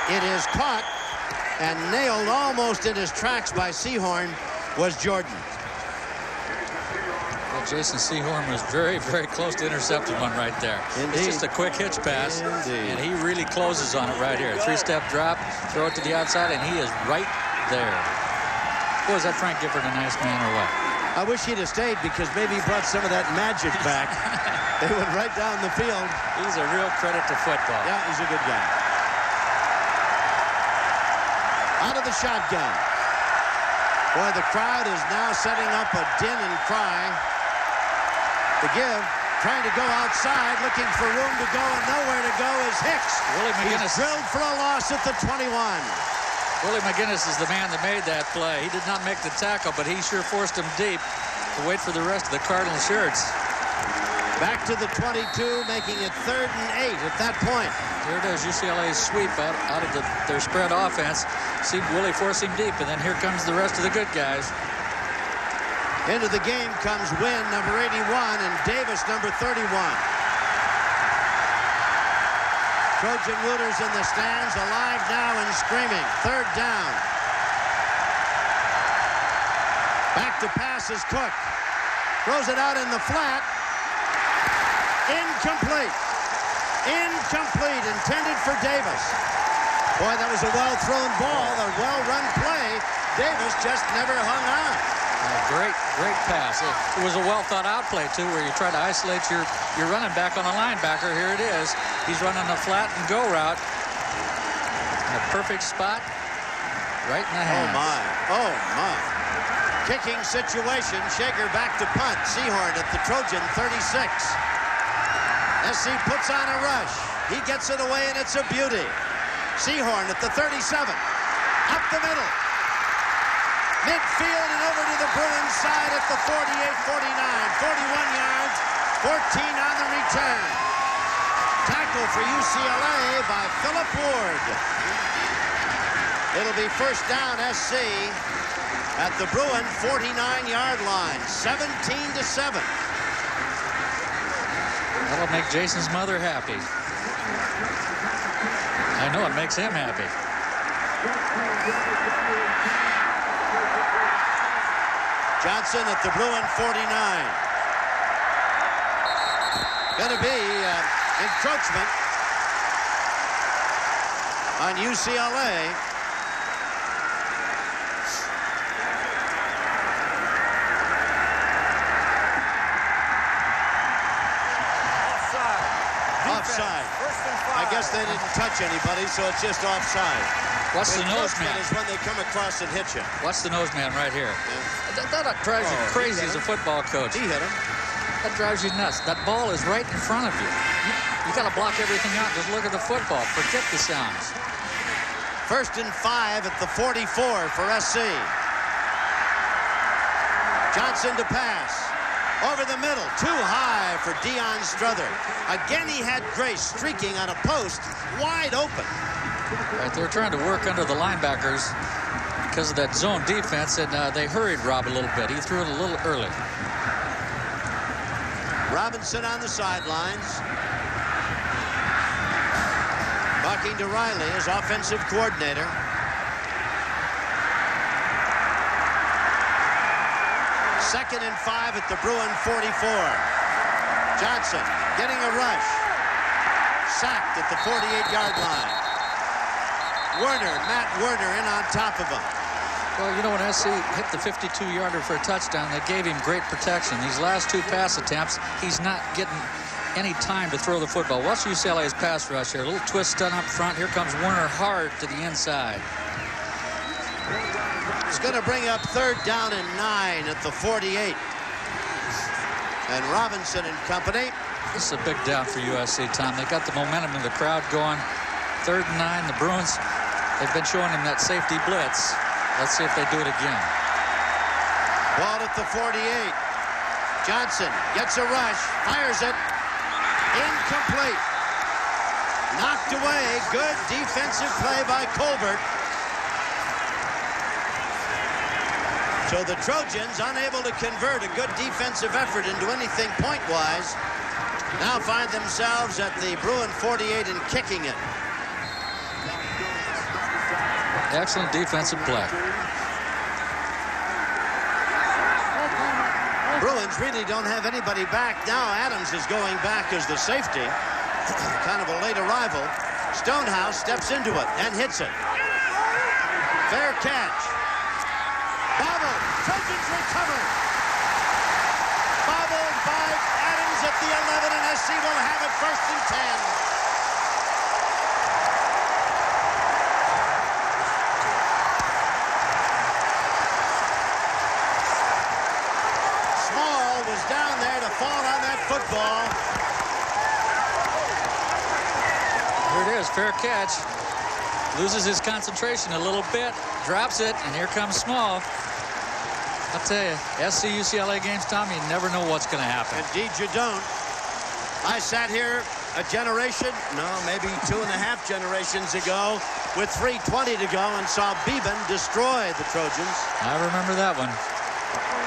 It is caught and nailed almost in his tracks by Sehorn was Jordan. Well, Jason Sehorn was very, very close to intercepting one right there. Indeed. It's just a quick hitch pass. Indeed. And he really closes on it right here. 3-step drop, throw it to the outside, and he is right there. Boy, is that Frank Gifford a nice man or what? I wish he'd have stayed because maybe he brought some of that magic back. They went right down the field. He's a real credit to football. Yeah, he's a good guy. Out of the shotgun. Boy, the crowd is now setting up a din and cry. The give, trying to go outside, looking for room to go, and nowhere to go is Hicks. Willie McGinnis. He's drilled for a loss at the 21. Willie McGinnis is the man that made that play. He did not make the tackle, but he sure forced him deep to wait for the rest of the Cardinal shirts. Back to the 22, making it 3rd and 8 at that point. Here it is, UCLA's sweep out of their spread offense. See Willie force him deep, and then here comes the rest of the good guys. Into the game comes Wynn, number 81, and Davis, number 31. Trojan Rooters in the stands, alive now and screaming. 3rd down. Back to pass is Cook. Throws it out in the flat. Incomplete. Incomplete, intended for Davis. Boy, that was a well-thrown ball, a well-run play. Davis just never hung on. Great pass. It was a well-thought-out play, too, where you try to isolate your running back on a linebacker. Here it is. He's running a flat and go route. In a perfect spot. Right in the hands. Oh, my. Oh, my. Kicking situation. Shaker back to punt. Sehorn at the Trojan 36. SC puts on a rush. He gets it away, and it's a beauty. Sehorn at the 37. Up the middle. Midfield and over to the Bruins side at the 48-49. 41 yards, 14 on the return. Tackle for UCLA by Philip Ward. It'll be 1st down SC at the Bruin 49-yard line. 17-7. That'll make Jason's mother happy. I know it makes him happy. Johnson at the Bruin 49. Gonna be encroachment on UCLA. Offside. I guess they didn't touch anybody, so it's just offside. What's the nose man? Is when they come across and hit you. What's the nose man right here? Yeah. That drives you crazy as a football coach. He hit him. That drives you nuts. That ball is right in front of you. You got to block everything out. Just look at the football. Forget the sounds. 1st and 5 at the 44 for SC. Johnson to pass. Over the middle, too high for Deion Strother. Again, he had Grace streaking on a post, wide open. Right, they're trying to work under the linebackers because of that zone defense, and they hurried Rob a little bit. He threw it a little early. Robinson on the sidelines. Talking to Riley, his offensive coordinator. Second and 5 at the Bruin 44. Johnson getting a rush. Sacked at the 48-yard line. Matt Werner in on top of him. Well, you know, when SC hit the 52-yarder for a touchdown, they gave him great protection. These last 2 pass attempts, he's not getting any time to throw the football. Watch UCLA's pass rush here. A little twist done up front. Here comes Werner hard to the inside. It's going to bring up 3rd down and 9 at the 48. And Robinson and company. This is a big down for USC, Tom. They got the momentum of the crowd going. 3rd and 9. The Bruins, they've been showing him that safety blitz. Let's see if they do it again. Ball at the 48. Johnson gets a rush, fires it. Incomplete. Knocked away. Good defensive play by Colbert. So the Trojans, unable to convert a good defensive effort into anything point-wise, now find themselves at the Bruin 48 and kicking it. Excellent defensive play. Bruins really don't have anybody back now. Adams is going back as the safety. Kind of a late arrival. Stonehouse steps into it and hits it. Fair catch. Bobble. Trojans recover. Bobble by Adams at the 11, and SC will have it 1st and 10. Was down there to fall on that football. Here it is, fair catch. Loses his concentration a little bit, drops it, and here comes Small. I'll tell you, SC UCLA games, Tom, you never know what's going to happen. Indeed you don't. I sat here a generation, no, maybe 2.5 generations ago with 3:20 to go and saw Beeben destroy the Trojans. I remember that one.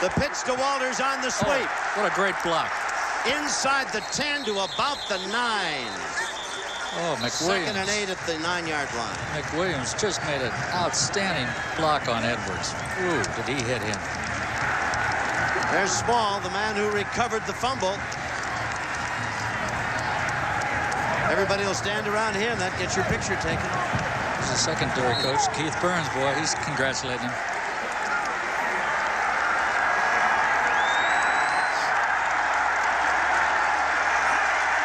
The pitch to Walters on the sweep. Oh, what a great block. Inside the 10 to about the 9. Oh, McWilliams. 2nd and 8 at the 9-yard line. McWilliams just made an outstanding block on Edwards. Ooh, did he hit him. There's Small, the man who recovered the fumble. Everybody will stand around him. That gets your picture taken. He's a secondary coach, Keith Burns, boy. He's congratulating him.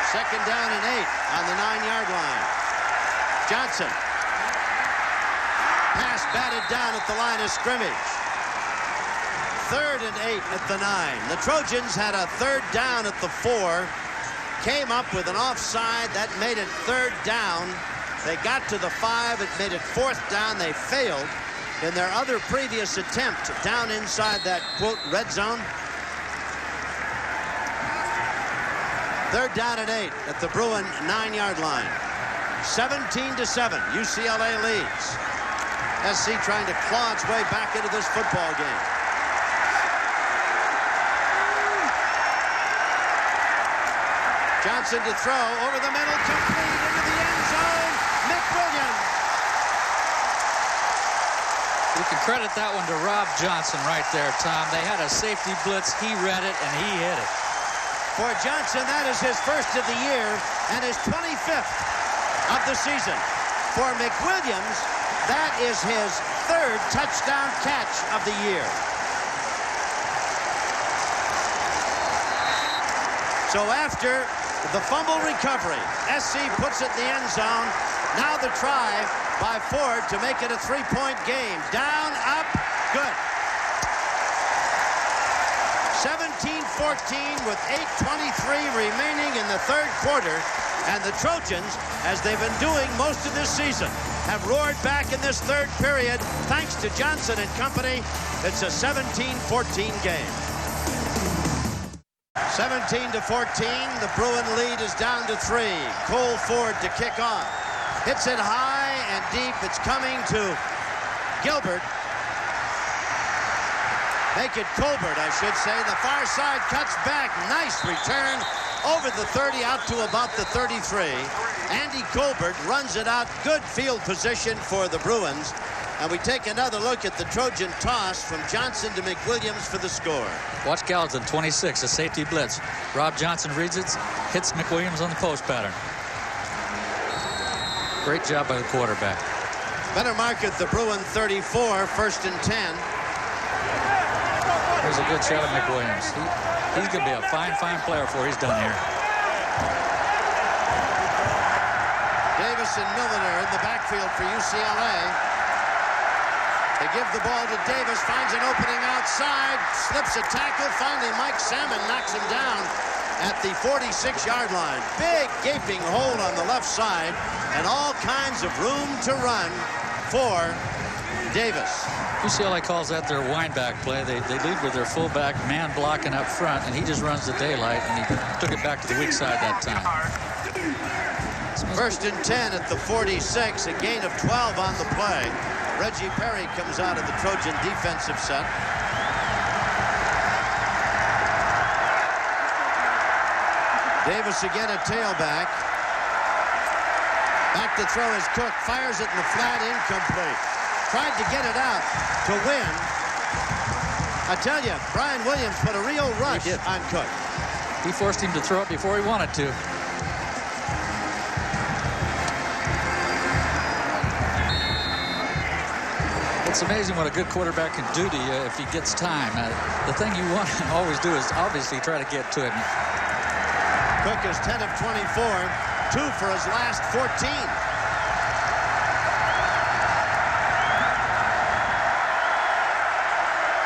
2nd down and 8 on the 9-yard line. Johnson. Pass batted down at the line of scrimmage. 3rd and 8 at the 9. The Trojans had a 3rd down at the 4. Came up with an offside. That made it 3rd down. They got to the 5. It made it 4th down. They failed in their other previous attempt down inside that, quote, red zone. 3rd down and 8 at the Bruin 9-yard line. 17-7. UCLA leads. SC trying to claw its way back into this football game. Johnson to throw over the middle, complete into the end zone. McWilliams. You can credit that one to Rob Johnson right there, Tom. They had a safety blitz. He read it, and he hit it. For Johnson, that is his 1st of the year and his 25th of the season. For McWilliams, that is his 3rd touchdown catch of the year. So after the fumble recovery, SC puts it in the end zone. Now the try by Ford to make it a 3-point game. Down, up, good. 17-14 with 8:23 remaining in the 3rd quarter. And the Trojans, as they've been doing most of this season, have roared back in this 3rd period. Thanks to Johnson and company, it's a 17-14 game. 17-14, the Bruin lead is down to 3. Cole Ford to kick off. Hits it high and deep. It's coming to Gilbert. Make it Colbert, I should say. The far side cuts back. Nice return over the 30 out to about the 33. Andy Colbert runs it out. Good field position for the Bruins. And we take another look at the Trojan toss from Johnson to McWilliams for the score. Watch Gallatin, 26, a safety blitz. Rob Johnson reads it, hits McWilliams on the post pattern. Great job by the quarterback. Better mark at the Bruin 34, 1st and 10. There's a good shot of McWilliams. He's going to be a fine player before he's done here. Davis and Milliner in the backfield for UCLA. They give the ball to Davis, finds an opening outside, slips a tackle. Finally, Mike Salmon knocks him down at the 46-yard line. Big gaping hole on the left side and all kinds of room to run for Davis. UCLA calls that their wind-back play. They lead with their fullback man blocking up front, and he just runs the daylight, and he took it back to the weak side that time. 1st and 10 at the 46, a gain of 12 on the play. Reggie Perry comes out of the Trojan defensive set. Davis again at tailback. Back to throw is Cook. Fires it in the flat, incomplete. Tried to get it out to win. I tell you, Brian Williams put a real rush on Cook. He forced him to throw it before he wanted to. It's amazing what a good quarterback can do to you if he gets time. The thing you want to always do is obviously try to get to him. Cook is 10 of 24, 2 for his last 14.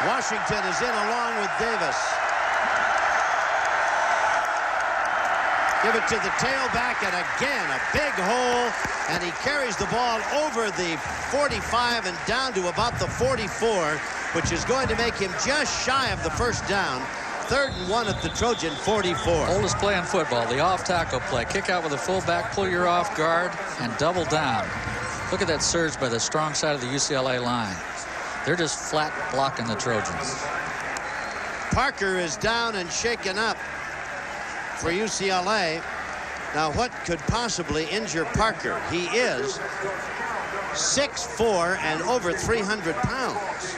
Washington is in along with Davis. Give it to the tailback, and again a big hole, and he carries the ball over the 45 and down to about the 44, which is going to make him just shy of the first down. 3rd and 1 at the Trojan 44. Oldest play in football, the off-tackle play. Kick out with a fullback, pull your off guard, and double down. Look at that surge by the strong side of the UCLA line. They're just flat blocking the Trojans. Parker is down and shaken up for UCLA. Now, what could possibly injure Parker? He is 6'4" and over 300 pounds.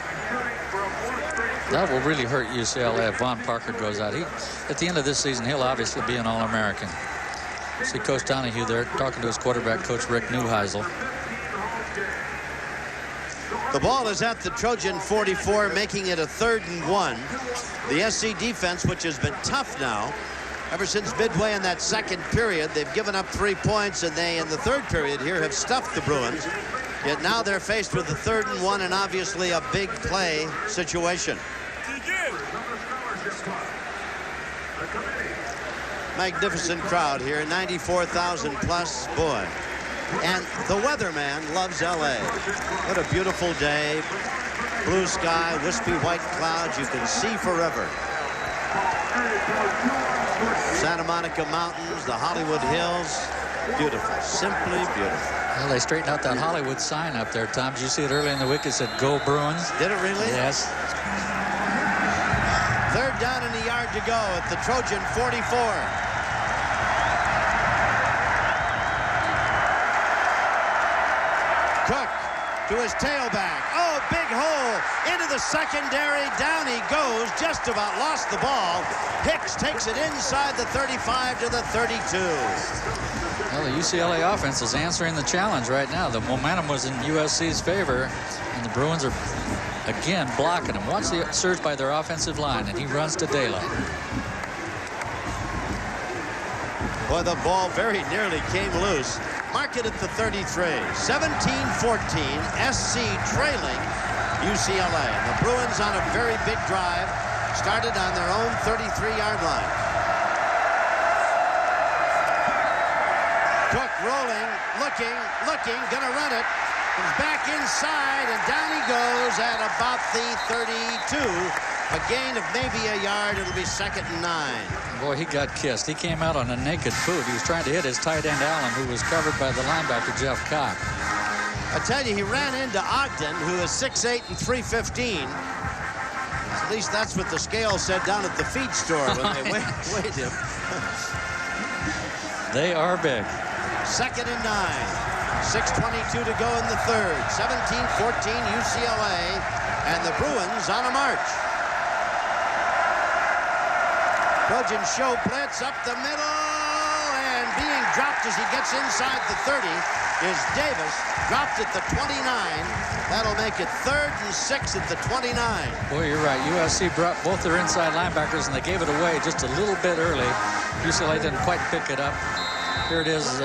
That will really hurt UCLA if Von Parker goes out. At the end of this season, he'll obviously be an All-American. See Coach Donahue there talking to his quarterback coach, Rick Neuheisel. The ball is at the Trojan 44, making it a 3rd and 1. The SC defense, which has been tough now, ever since midway in that second period, they've given up 3 points, and they, in the third period here, have stuffed the Bruins. Yet now they're faced with a 3rd and 1 and obviously a big play situation. Magnificent crowd here, 94,000 plus, boy. And the weatherman loves LA. What a beautiful day. Blue sky, wispy white clouds, you can see forever. Santa Monica Mountains, the Hollywood Hills, beautiful, simply beautiful. Well, they straightened out that Hollywood sign up there, Tom. Did you see it early in the week? It said, "Go Bruins." Did it really? Yes. 3rd down and a yard to go at the Trojan 44. Cook to his tailback. Oh, big hole into the secondary. Down he goes. Just about lost the ball. Hicks takes it inside the 35 to the 32. Well, the UCLA offense is answering the challenge right now. The momentum was in USC's favor, and the Bruins are again blocking him. Watch the surge by their offensive line, and he runs to daylight. Boy, the ball very nearly came loose. Mark it at the 33. 17-14, SC trailing UCLA. And the Bruins on a very big drive, started on their own 33-yard line. Cook rolling, looking, gonna run it. He's back inside, and down he goes at about the 32. A gain of maybe a yard. It'll be 2nd and 9. Boy, he got kissed. He came out on a naked boot. He was trying to hit his tight end Allen, who was covered by the linebacker Jeff Cock. I tell you, he ran into Ogden, who is 6'8" and 315. At least that's what the scale said down at the feed store when they weighed him. They are big. 2nd and 9. 6:22 to go in the 3rd. 17-14 UCLA, and the Bruins on a march. Trojan show blitz up the middle, and being dropped as he gets inside the 30 is Davis. Dropped at the 29. That'll make it 3rd and 6 at the 29. Boy, you're right. USC brought both their inside linebackers, and they gave it away just a little bit early. UCLA didn't quite pick it up. Here it is.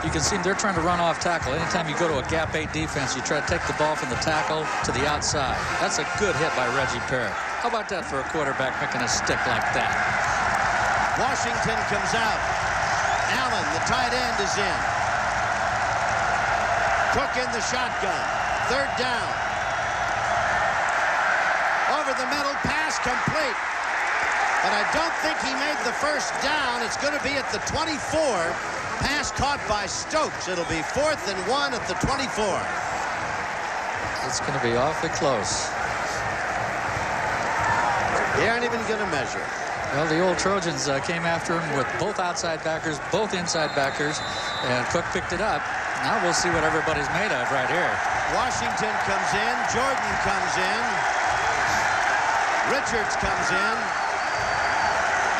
You can see they're trying to run off tackle. Anytime you go to a gap 8 defense, you try to take the ball from the tackle to the outside. That's a good hit by Reggie Perry. How about that for a quarterback making a stick like that? Washington comes out. Allen, the tight end, is in. Cook in the shotgun. 3rd down. Over the middle, pass complete. But I don't think he made the first down. It's going to be at the 24. Pass caught by Stokes. It'll be 4th and 1 at the 24. It's going to be awfully close. They aren't even going to measure. Well, the old Trojans came after him with both outside backers, both inside backers, and Cook picked it up. Now we'll see what everybody's made of right here. Washington comes in. Jordan comes in. Richards comes in.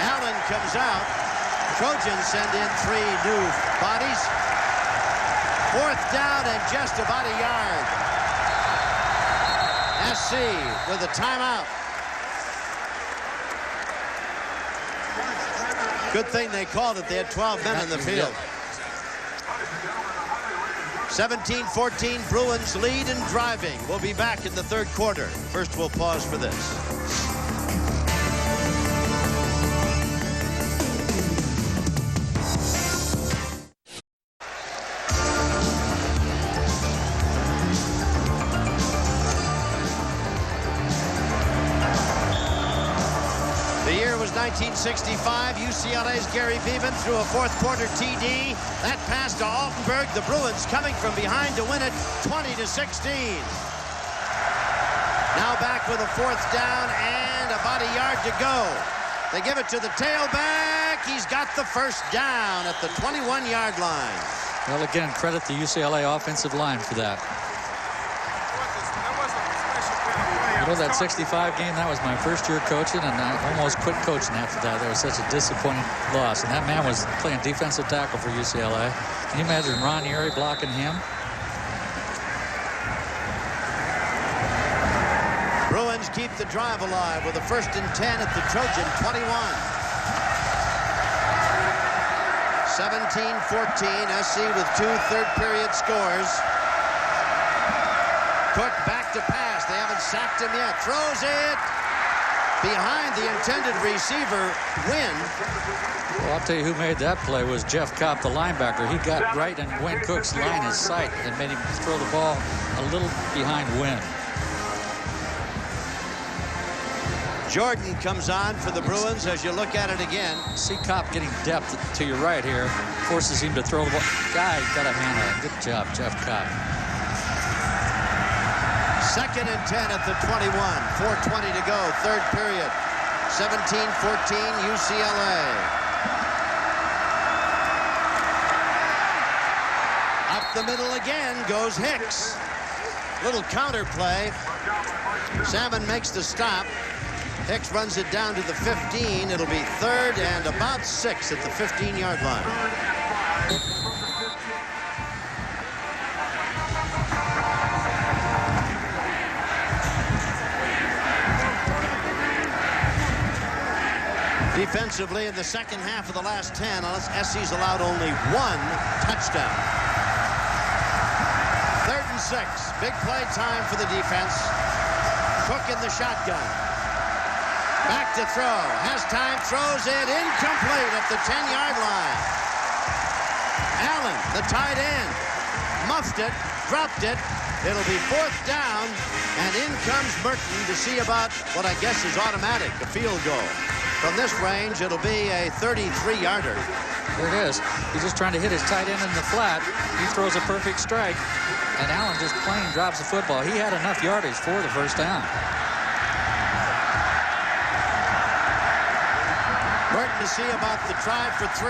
Allen comes out. Trojans send in 3 new bodies. 4th down and just about a yard. SC with a timeout. Good thing they called it. They had 12 men in the field. 17-14, Bruins lead and driving. We'll be back in the 3rd quarter. First, we'll pause for this. The year was 1965. UCLA's Gary Beeman threw a 4th quarter TD. That pass to Altenberg. The Bruins coming from behind to win it 20-16. Now back with a 4th down and about a yard to go. They give it to the tailback. He's got the first down at the 21-yard line. Well, again, credit the UCLA offensive line for that. You know, that 65 game, that was my first year coaching, and I almost quit coaching after that. That was such a disappointing loss. And that man was playing defensive tackle for UCLA. Can you imagine Ron Erie blocking him? Bruins keep the drive alive with a 1st and 10 at the Trojan 21. 17-14, SC with 2 third-period scores. Cook back to pass. They haven't sacked him yet. Throws it behind the intended receiver, Wynn. Well, I'll tell you who made that play was Jeff Kopp, the linebacker. He got right in Wynn Cook's line of sight and made him throw the ball a little behind Wynn. Jordan comes on for the Bruins as you look at it again. See Kopp getting depth to your right here. Forces him to throw the ball. Guy got a hand on it. Good job, Jeff Kopp. 2nd and 10 at the 21. 4:20 to go. 3rd period. 17-14 UCLA. Up the middle again goes Hicks. Little counter play. Salmon makes the stop. Hicks runs it down to the 15. It'll be 3rd and about 6 at the 15-yard line. Defensively, in the second half of the last 10, SC's allowed only 1 touchdown. 3rd and 6. Big play time for the defense. Cook in the shotgun. Back to throw. Has time. Throws it. Incomplete at the 10-yard line. Allen, the tight end. Muffed it. Dropped it. It'll be 4th down. And in comes Burton to see about what I guess is automatic, a field goal. From this range, it'll be a 33-yarder. There it is. He's just trying to hit his tight end in the flat. He throws a perfect strike, and Allen just plain drops the football. He had enough yardage for the first down. Burton to see about the try for 3.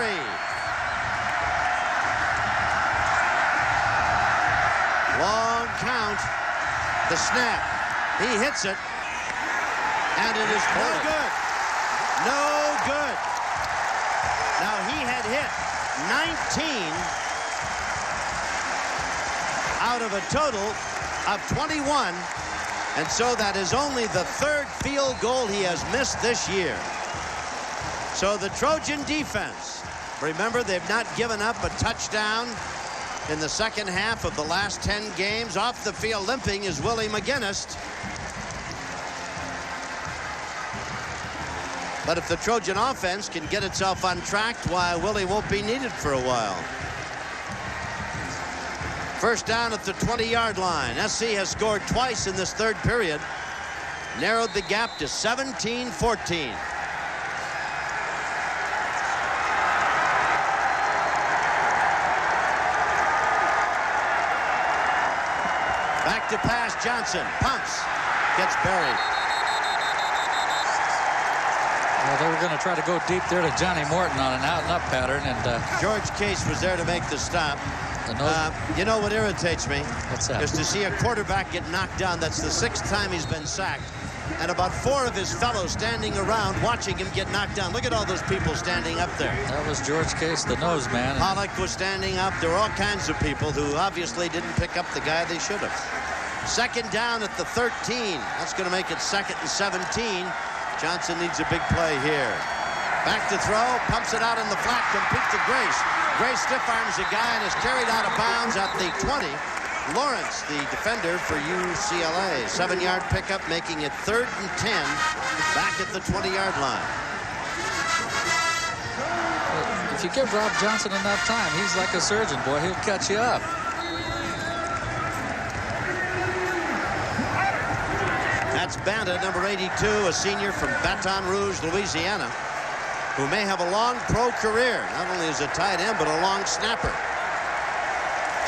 Long count. The snap. He hits it, and it is no good. No good. Now, he had hit 19 out of a total of 21. And so that is only the third field goal he has missed this year. So the Trojan defense, remember, they've not given up a touchdown in the second half of the last 10 games. Off the field limping is Willie McGinnis. But if the Trojan offense can get itself on track, why, Willie won't be needed for a while. First down at the 20-yard line. SC has scored twice in this third period. Narrowed the gap to 17-14. Back to pass, Johnson. Pumps. Gets buried. Well, they were going to try to go deep there to Johnny Morton on an out-and-up pattern, and George Case was there to make the stop. You know what irritates me? What's that? Is to see a quarterback get knocked down. That's the 6th time he's been sacked. And about 4 of his fellows standing around watching him get knocked down. Look at all those people standing up there. That was George Case, the nose man. Pollock was standing up. There were all kinds of people who obviously didn't pick up the guy they should have. Second down at the 13. That's going to make it 2nd and 17. Johnson needs a big play here. Back to throw, pumps it out in the flat, complete to Grace. Grace stiff arms a guy and is carried out of bounds at the 20. Lawrence, the defender for UCLA. 7-yard pickup, making it 3rd and 10. Back at the 20-yard line. If you give Rob Johnson enough time, he's like a surgeon, boy. He'll cut you up. That's Banda, number 82, a senior from Baton Rouge, Louisiana, who may have a long pro career, not only as a tight end, but a long snapper.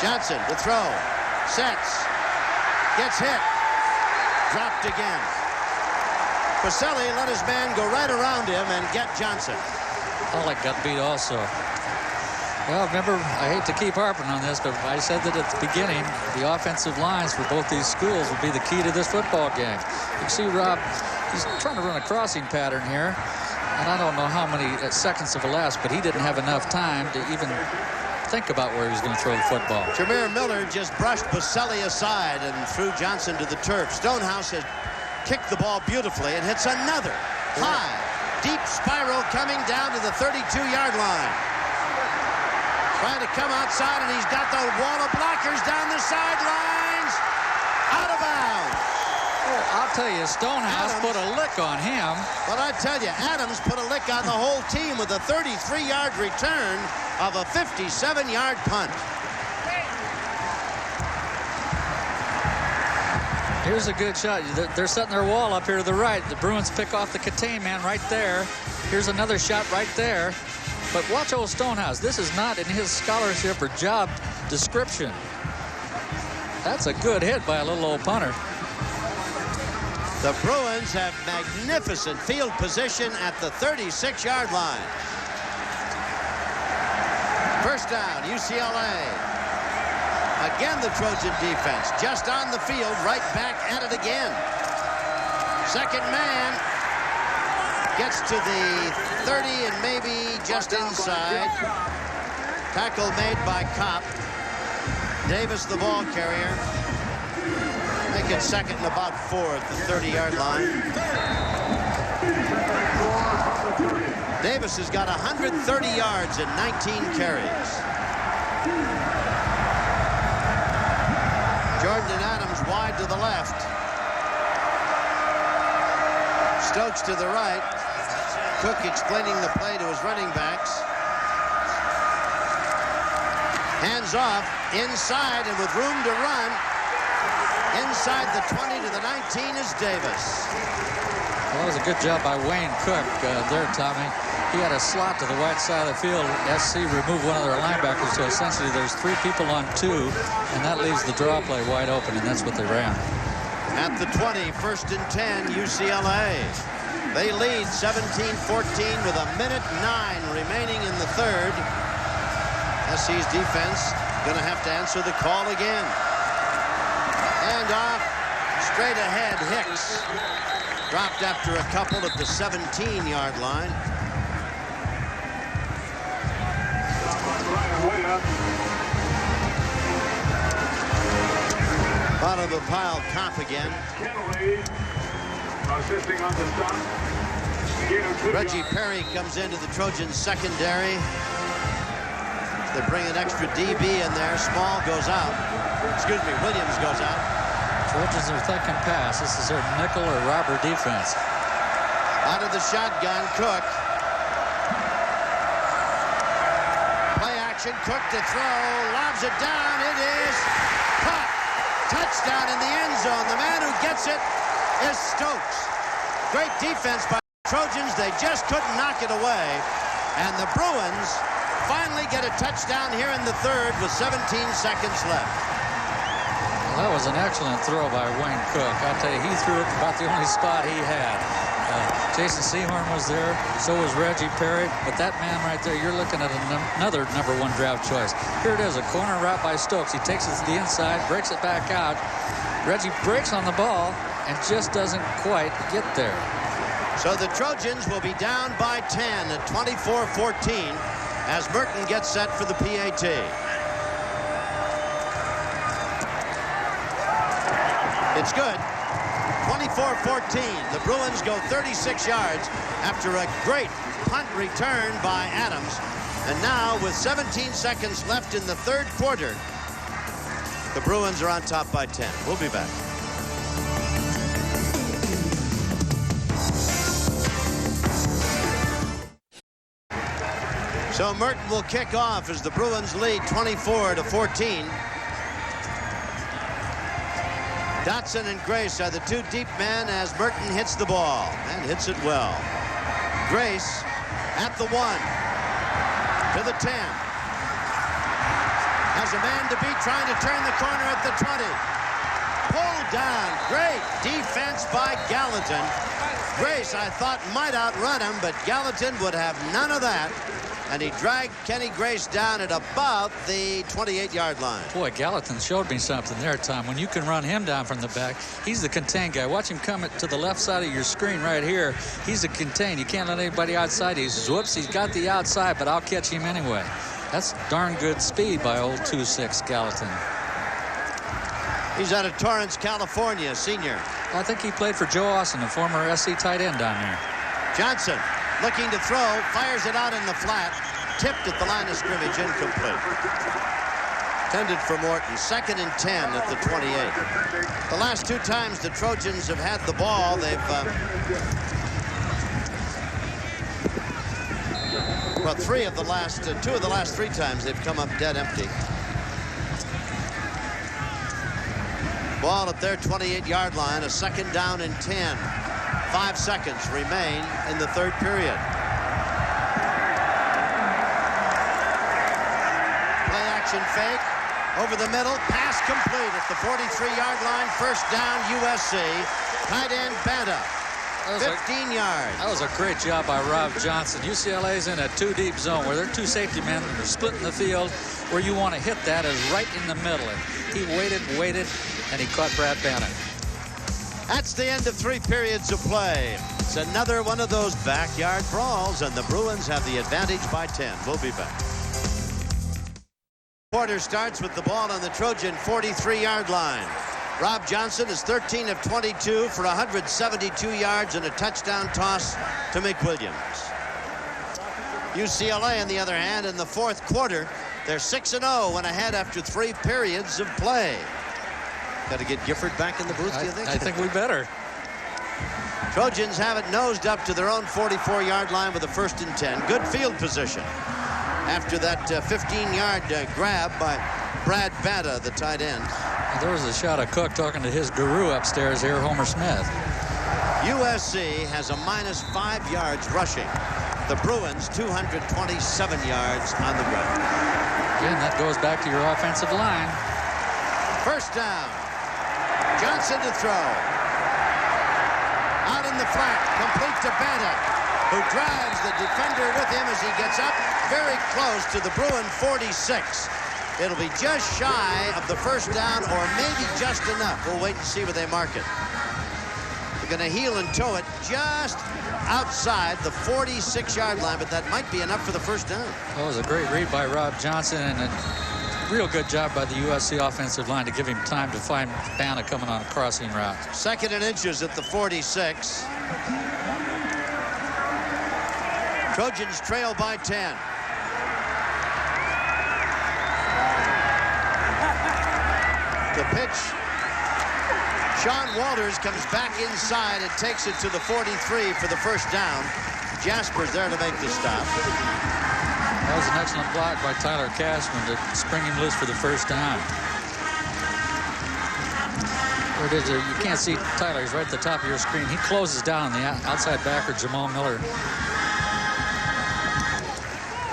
Johnson to throw, sets, gets hit, dropped again. Pacelli let his man go right around him and get Johnson. Pollock got beat also. Well, remember, I hate to keep harping on this, but I said that at the beginning, the offensive lines for both these schools would be the key to this football game. You can see Rob, he's trying to run a crossing pattern here, and I don't know how many seconds have elapsed, but he didn't have enough time to even think about where he was going to throw the football. Jameer Miller just brushed Pacelli aside and threw Johnson to the turf. Stonehouse has kicked the ball beautifully and hits another high, deep spiral coming down to the 32-yard line. Trying to come outside, and he's got the wall of blockers down the sidelines. Out of bounds. Oh, I'll tell you, Stonehouse put a lick on him. But I tell you, Adams put a lick on the whole team with a 33-yard return of a 57-yard punt. Here's a good shot. They're setting their wall up here to the right. The Bruins pick off the contain man right there. Here's another shot right there. But watch old Stonehouse. This is not in his scholarship or job description. That's a good hit by a little old punter. The Bruins have magnificent field position at the 36-yard line. First down, UCLA. Again, the Trojan defense just on the field, right back at it again. Second man gets to the 30 and maybe just inside. Tackle made by Kopp. Davis, the ball carrier. Make it 2nd and about 4 at the 30-yard line. Davis has got 130 yards and 19 carries. Jordan and Adams wide to the left. Stokes to the right. Cook explaining the play to his running backs. Hands off, inside, and with room to run. Inside the 20 to the 19 is Davis. Well, that was a good job by Wayne Cook there, Tommy. He had a slot to the right side of the field. SC removed one of their linebackers, so essentially there's 3 people on 2, and that leaves the draw play wide open, and that's what they ran. At the 20, 1st and 10, UCLA. They lead 17-14 with 1:09 remaining in the third. SC's defense going to have to answer the call again. And off, straight ahead, Hicks. Dropped after a couple at the 17-yard line. Bottom of the pile, Kopp again. Assisting on the stop. Reggie Perry comes into the Trojans secondary. They bring an extra DB in there. Small goes out. Excuse me, Williams goes out. Trojans are thinking pass. This is their nickel or robber defense. Out of the shotgun, Cook. Play action, Cook to throw. Lobs it down. It is caught. Touchdown in the end zone. The man who gets it is Stokes. Great defense by the Trojans. They just couldn't knock it away. And the Bruins finally get a touchdown here in the third with 17 seconds left. Well, that was an excellent throw by Wayne Cook. I'll tell you, he threw it about the only spot he had. Jason Sehorn was there. So was Reggie Perry. But that man right there, you're looking at another #1 draft choice. Here it is, a corner route by Stokes. He takes it to the inside, breaks it back out. Reggie breaks on the ball and just doesn't quite get there. So the Trojans will be down by 10 at 24-14 as Merton gets set for the PAT. It's good. 24-14. The Bruins go 36 yards after a great punt return by Adams. And now with 17 seconds left in the third quarter, the Bruins are on top by 10. We'll be back. So Merton will kick off as the Bruins lead 24-14. Dotson and Grace are the two deep men as Merton hits the ball and hits it well. Grace at the 1 to the 10. Has a man to beat, trying to turn the corner at the 20. Pulled down. Great defense by Gallatin. Grace, I thought, might outrun him, but Gallatin would have none of that. And he dragged Kenny Grace down at about the 28-yard line. Boy, Gallatin showed me something there, Tom. When you can run him down from the back, he's the contained guy. Watch him come to the left side of your screen right here. He's a contained. You can't let anybody outside. He says, whoops, he's got the outside, but I'll catch him anyway. That's darn good speed by old 2'6" Gallatin. He's out of Torrance, California, senior. I think he played for Joe Austin, a former SC tight end down there. Johnson looking to throw, fires it out in the flat, tipped at the line of scrimmage, incomplete. Intended for Morton. 2nd and 10 at the 28. The last two times the Trojans have had the ball, they've well, two of the last 3 times they've come up dead empty. Ball at their 28-yard line, a 2nd down and 10. 5 seconds remain in the third period. Play action fake over the middle, pass complete at the 43-yard line. 1st down, USC. Tight end Banta, 15 yards. That was a great job by Rob Johnson. UCLA's in a 2-deep zone where their 2 safety men are splitting the field. Where you want to hit that is right in the middle. And he waited, and he caught Brad Banta. That's the end of 3 periods of play. It's another one of those backyard brawls, and the Bruins have the advantage by 10. We'll be back. Quarter starts with the ball on the Trojan 43-yard line. Rob Johnson is 13 of 22 for 172 yards and a touchdown toss to McWilliams. UCLA, on the other hand, in the 4th quarter, they're 6-0, went ahead after 3 periods of play. Got to get Gifford back in the booth, do you think? I think we better. Trojans have it nosed up to their own 44-yard line with a 1st and 10. Good field position after that 15-yard grab by Brad Banta, the tight end. There was a shot of Cook talking to his guru upstairs here, Homer Smith. USC has a -5 yards rushing. The Bruins 227 yards on the ground. Again, that goes back to your offensive line. 1st down. Johnson to throw. Out in the flat, complete to Banta, who drives the defender with him as he gets up very close to the Bruin 46. It'll be just shy of the 1st down, or maybe just enough. We'll wait and see where they mark it. They're going to heel and toe it just outside the 46-yard line, but that might be enough for the first down. That was a great read by Rob Johnson, and a real good job by the USC offensive line to give him time to find Banta coming on a crossing route. 2nd and inches at the 46. Trojans trail by 10. The pitch. Sean Walters comes back inside and takes it to the 43 for the first down. Jasper's there to make the stop. That was an excellent block by Tyler Cashman to spring him loose for the first down. There it is. You can't see Tyler. He's right at the top of your screen. He closes down the outside backer, Jamal Miller.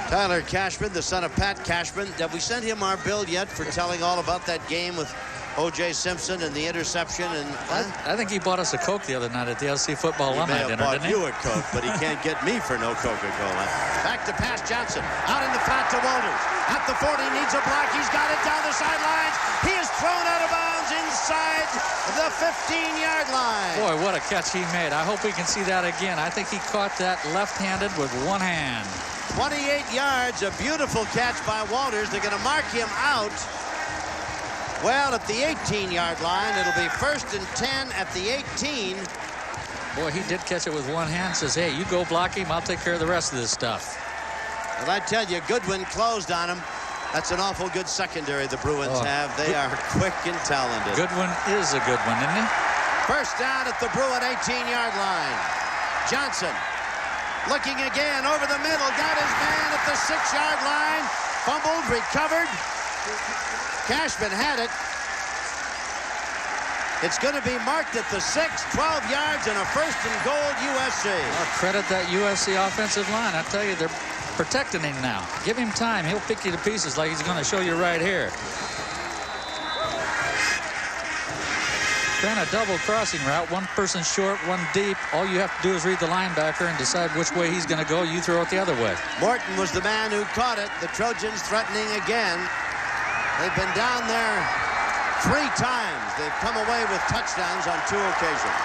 Tyler Cashman, the son of Pat Cashman. Have we sent him our bill yet for telling all about that game with O.J. Simpson and the interception? And I think he bought us a Coke the other night at the LC football alumni dinner, didn't he? He may have bought you a Coke, but he can't get me for no Coca-Cola. Back to pass Johnson. Out in the flat to Walters. At the 40, needs a block. He's got it down the sidelines. He is thrown out of bounds inside the 15-yard line. Boy, what a catch he made. I hope we can see that again. I think he caught that left-handed with one hand. 28 yards, a beautiful catch by Walters. They're going to mark him out. Well, at the 18-yard line, it'll be 1st and 10 at the 18. Boy, he did catch it with one hand. Says, hey, you go block him. I'll take care of the rest of this stuff. Well, I tell you, Goodwin closed on him. That's an awful good secondary the Bruins have. They are quick and talented. Goodwin is a good one, isn't he? First down at the Bruin 18-yard line. Johnson looking again over the middle. Got his man at the 6-yard line. Fumbled, recovered. Cashman had it. It's going to be marked at the 6, 12 yards, and a 1st and goal USC. Well, credit that USC offensive line. I tell you, they're protecting him now. Give him time. He'll pick you to pieces like he's going to show you right here. Ran a double crossing route. One person short, one deep. All you have to do is read the linebacker and decide which way he's going to go. You throw it the other way. Morton was the man who caught it. The Trojans threatening again. They've been down there 3 times. They've come away with touchdowns on 2 occasions.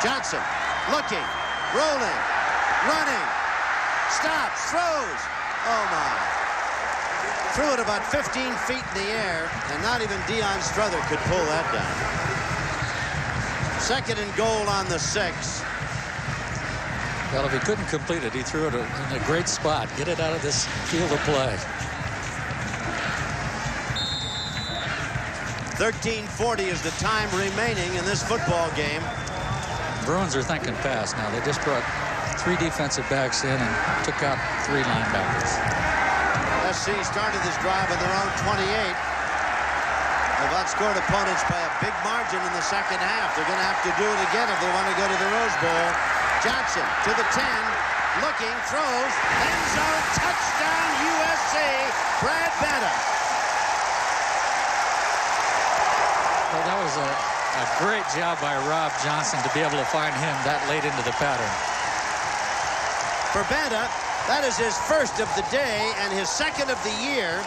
Johnson looking, rolling, running, stops, throws. Oh my. Threw it about 15 feet in the air, and not even Deion Strother could pull that down. 2nd and goal on the 6. Well, if he couldn't complete it, he threw it in a great spot. Get it out of this field of play. 13:40 is the time remaining in this football game. Bruins are thinking fast now. They just brought 3 defensive backs in and took out 3 linebackers. USC started this drive on their own 28. They've outscored opponents by a big margin in the second half. They're going to have to do it again if they want to go to the Rose Bowl. Johnson to the 10, looking, throws, end zone, touchdown USC, Brad Banta. Well, that was a great job by Rob Johnson to be able to find him that late into the pattern. For Banta, that is his 1st of the day and his 2nd of the year.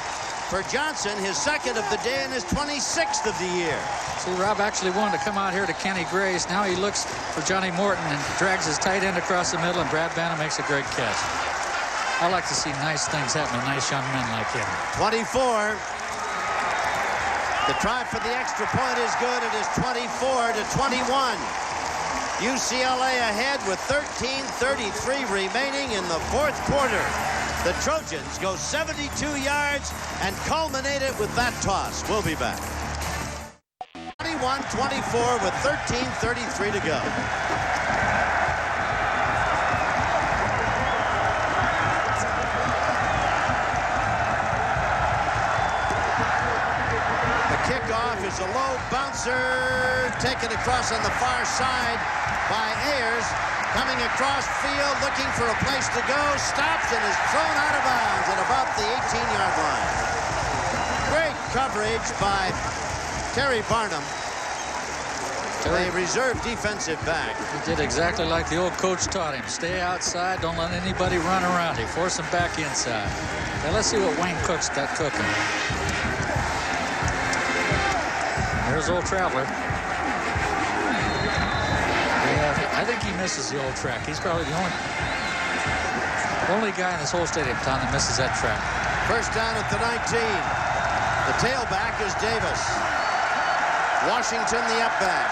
For Johnson, his 2nd of the day and his 26th of the year. See, Rob actually wanted to come out here to Kenny Grace. Now he looks for Johnny Morton and drags his tight end across the middle, and Brad Banta makes a great catch. I like to see nice things happen to nice young men like him. 24. The try for the extra point is good. It is 24-21. UCLA ahead with 13:33 remaining in the 4th quarter. The Trojans go 72 yards and culminate it with that toss. We'll be back. 21-24 with 13:33 to go. Kickoff is a low bouncer taken across on the far side by Ayers. Coming across field, looking for a place to go, stops and is thrown out of bounds at about the 18-yard line. Great coverage by Terry Barnum, a reserve defensive back. He did exactly like the old coach taught him. Stay outside, don't let anybody run around you. Force him back inside. Now let's see what Wayne Cook's got cooking. There's old Traveler. I think he misses the old track. He's probably the only guy in this whole stadium, Tom, that misses that track. First down at the 19. The tailback is Davis. Washington, the up back.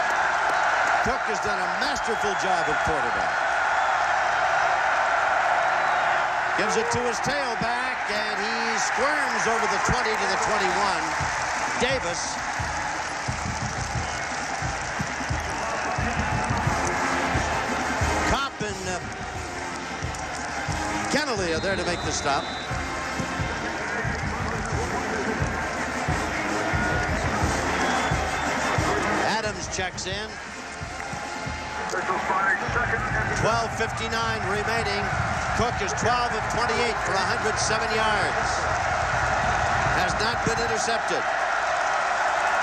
Cook has done a masterful job at quarterback. Gives it to his tailback, and he squirms over the 20 to the 21. Davis. Kopp and Kennelly are there to make the stop. Adams checks in. 12:59 remaining. Cook is 12 of 28 for 107 yards. Has not been intercepted.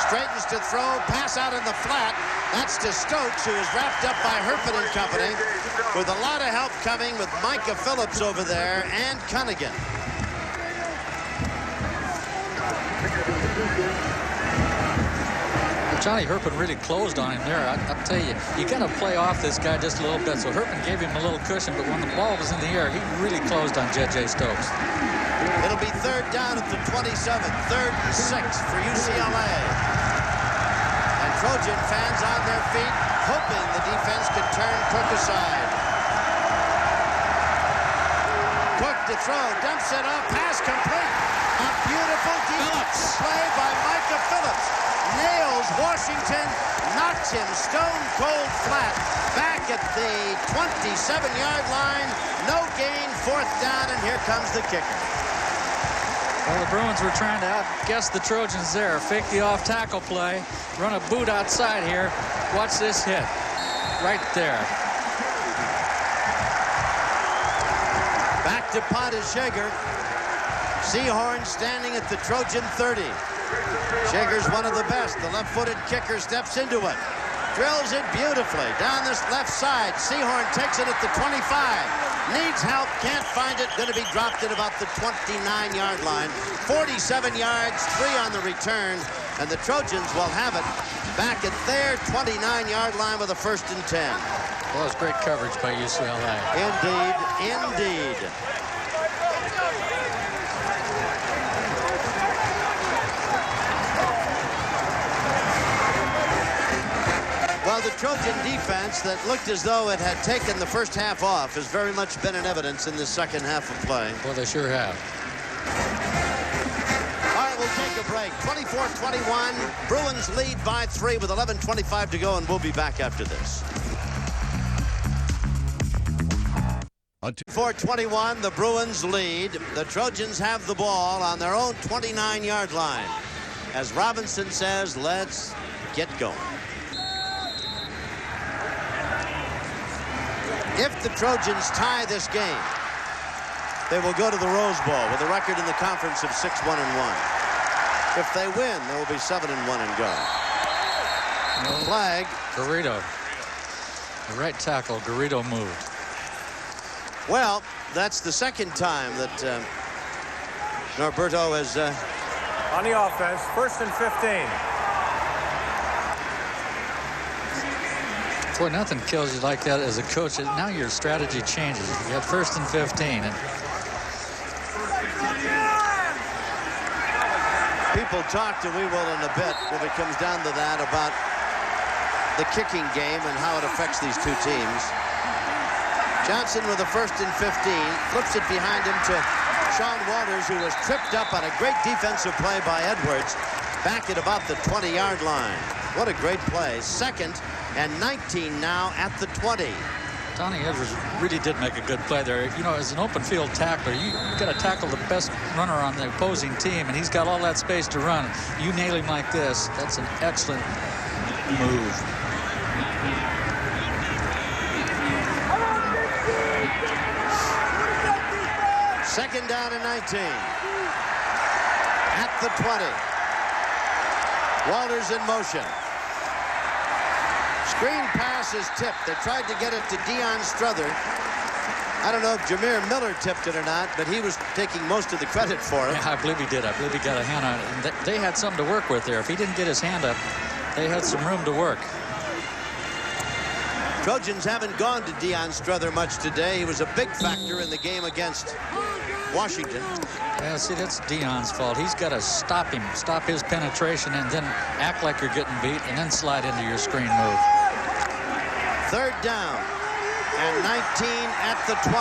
Straightens to throw. Pass out in the flat. That's to Stokes, who is wrapped up by Herpin and company, with a lot of help coming with Micah Phillips over there and Cunningham. Johnny Herpin really closed on him there. I'll tell you, you got to play off this guy just a little bit. So Herpin gave him a little cushion, but when the ball was in the air, he really closed on J.J. Stokes. It'll be third down at the 27, 3rd and 6 for UCLA. And Trojan fans on their feet, hoping the defense can turn Cook aside. Cook to throw, dumps it up, pass complete. A beautiful defense play by Micah Phillips. Nails Washington, knocks him stone cold flat. Back at the 27-yard line, no gain, 4th down, and here comes the kicker. Well, the Bruins were trying to outguess the Trojans there. Fake the off-tackle play, run a boot outside here. Watch this hit, right there. Back to Pottishager. Seahorn standing at the Trojan 30. Shager's one of the best. The left-footed kicker steps into it. Drills it beautifully down this left side. Seahorn takes it at the 25. Needs help, can't find it. Going to be dropped at about the 29-yard line. 47 yards, 3 on the return. And the Trojans will have it back at their 29-yard line with a 1st and 10. Well, it's great coverage by UCLA. Indeed, indeed. Well, the Trojan defense that looked as though it had taken the first half off has very much been in evidence in the second half of play. Well, they sure have. All right, we'll take a break. 24-21. Bruins lead by 3 with 11:25 to go, and we'll be back after this. 4:21, the Bruins lead. The Trojans have the ball on their own 29-yard line. As Robinson says, let's get going. If the Trojans tie this game, they will go to the Rose Bowl with a record in the conference of 6-1-1. If they win, they will be 7-1 and go. Flag. Garrido. The right tackle, Garrido moved. Well, that's the second time that Norberto has... On the offense, 1st and 15. Boy, nothing kills you like that as a coach. Now your strategy changes. You got 1st and 15. And people talked, and we will in a bit, when it comes down to that, about the kicking game and how it affects these two teams. Johnson with a 1st and 15, flips it behind him to Sean Walters, who was tripped up on a great defensive play by Edwards, back at about the 20-yard line. What a great play. 2nd and 19 now at the 20. Donnie Edwards really did make a good play there. You know, as an open field tackler, you got to tackle the best runner on the opposing team, and he's got all that space to run. You nail him like this, that's an excellent move. Second down and 19. At the 20. Walters in motion. Screen pass is tipped. They tried to get it to Deion Strother. I don't know if Jameer Miller tipped it or not, but he was taking most of the credit for it. Yeah, I believe he did. I believe he got a hand on it. And they had something to work with there. If he didn't get his hand up, they had some room to work. Trojans haven't gone to Deion Strother much today. He was a big factor in the game against Washington. Yeah, see, that's Deion's fault. He's got to stop him, stop his penetration, and then act like you're getting beat, and then slide into your screen move. Third down and 19 at the 20.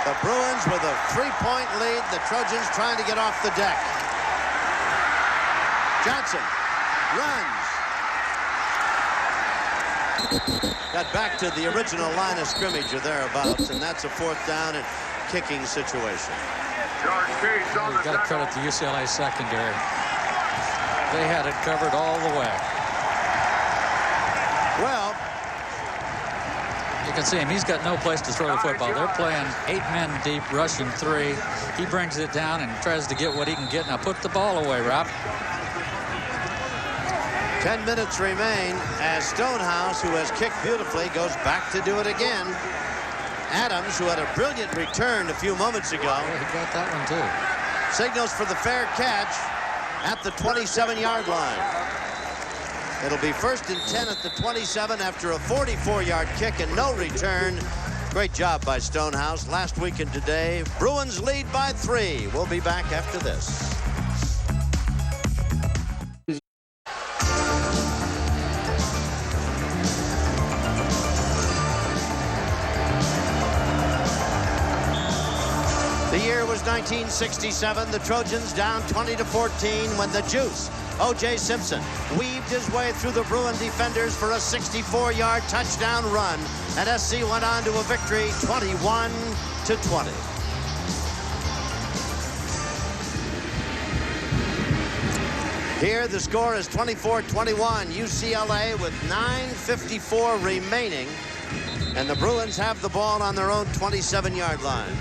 The Bruins with a 3-point lead. The Trojans trying to get off the deck. Johnson runs. Got back to the original line of scrimmage or thereabouts, and that's a 4th down and kicking situation. You've got to credit the UCLA secondary. They had it covered all the way. Well, you can see him. He's got no place to throw the football. They're playing 8 men deep, rushing 3. He brings it down and tries to get what he can get. Now put the ball away, Rob. 10 minutes remain as Stonehouse, who has kicked beautifully, goes back to do it again. Adams, who had a brilliant return a few moments ago. Yeah, he got that one too. Signals for the fair catch at the 27-yard line. It'll be 1st and 10 at the 27 after a 44-yard kick and no return. Great job by Stonehouse last week and today. Bruins lead by 3. We'll be back after this. The year was 1967. The Trojans down 20-14 when the Juice, O.J. Simpson, weaved his way through the Bruin defenders for a 64-yard touchdown run, and SC went on to a victory 21-20. Here the score is 24-21. UCLA with 9:54 remaining, and the Bruins have the ball on their own 27-yard line.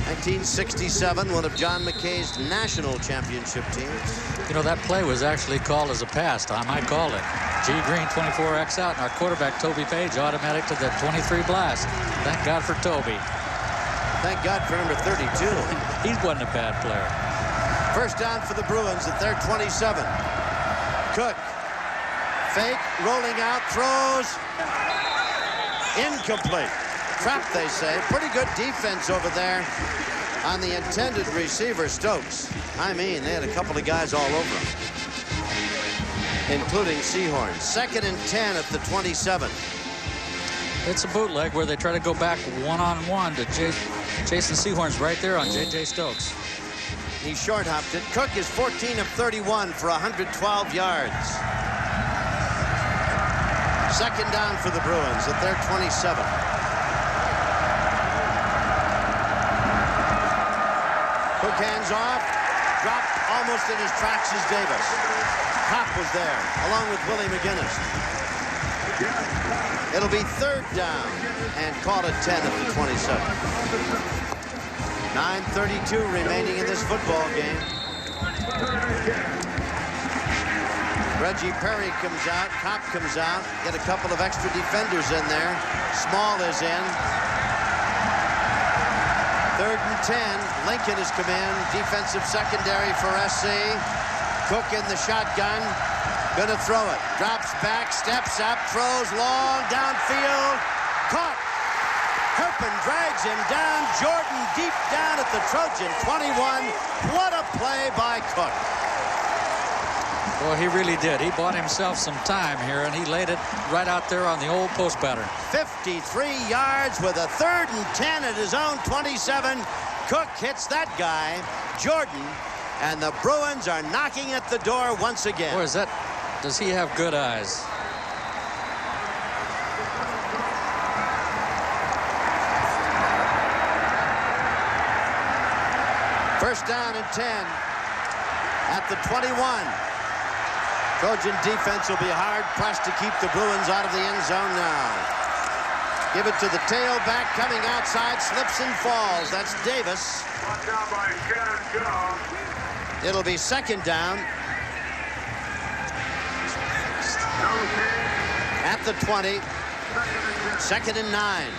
1967, one of John McKay's national championship teams. You know, that play was actually called as a pass, Tom. I called it. G. Green, 24X out, and our quarterback, Toby Page, automatic to the 23 blast. Thank God for Toby. Thank God for number 32. He wasn't a bad player. First down for the Bruins at their 27. Cook. Fake, rolling out, throws. Incomplete. Trapped, they say. Pretty good defense over there on the intended receiver, Stokes. I mean, they had a couple of guys all over him, including Seahorn. 2nd and 10 at the 27. It's a bootleg where they try to go back one-on-one to Jason Seahorn's right there on J.J. Stokes. He short-hopped it. Cook is 14 of 31 for 112 yards. 2nd down for the Bruins at their 27. Cook hands off, dropped almost in his tracks as Davis. Kopp was there, along with Willie McGinnis. It'll be 3rd down, and caught at 10 at the 27. 9:32 remaining in this football game. Reggie Perry comes out, Kopp comes out, get a couple of extra defenders in there. Small is in. 3rd and 10. Lincoln has come in. Defensive secondary for SC. Cook in the shotgun. Gonna throw it. Drops back, steps up, throws long, downfield. Caught. Herpin drags him down. Jordan deep down at the Trojan 21. What a play by Cook. Boy, he really did. He bought himself some time here, and he laid it right out there on the old post pattern. 53 yards with a 3rd and 10 at his own 27. Cook hits that guy, Jordan, and the Bruins are knocking at the door once again. Boy, does he have good eyes? First down and 10 at the 21. Trojan defense will be hard-pressed to keep the Bruins out of the end zone now. Give it to the tailback coming outside, slips and falls. That's Davis. It'll be 2nd down at the 20. 2nd and 9.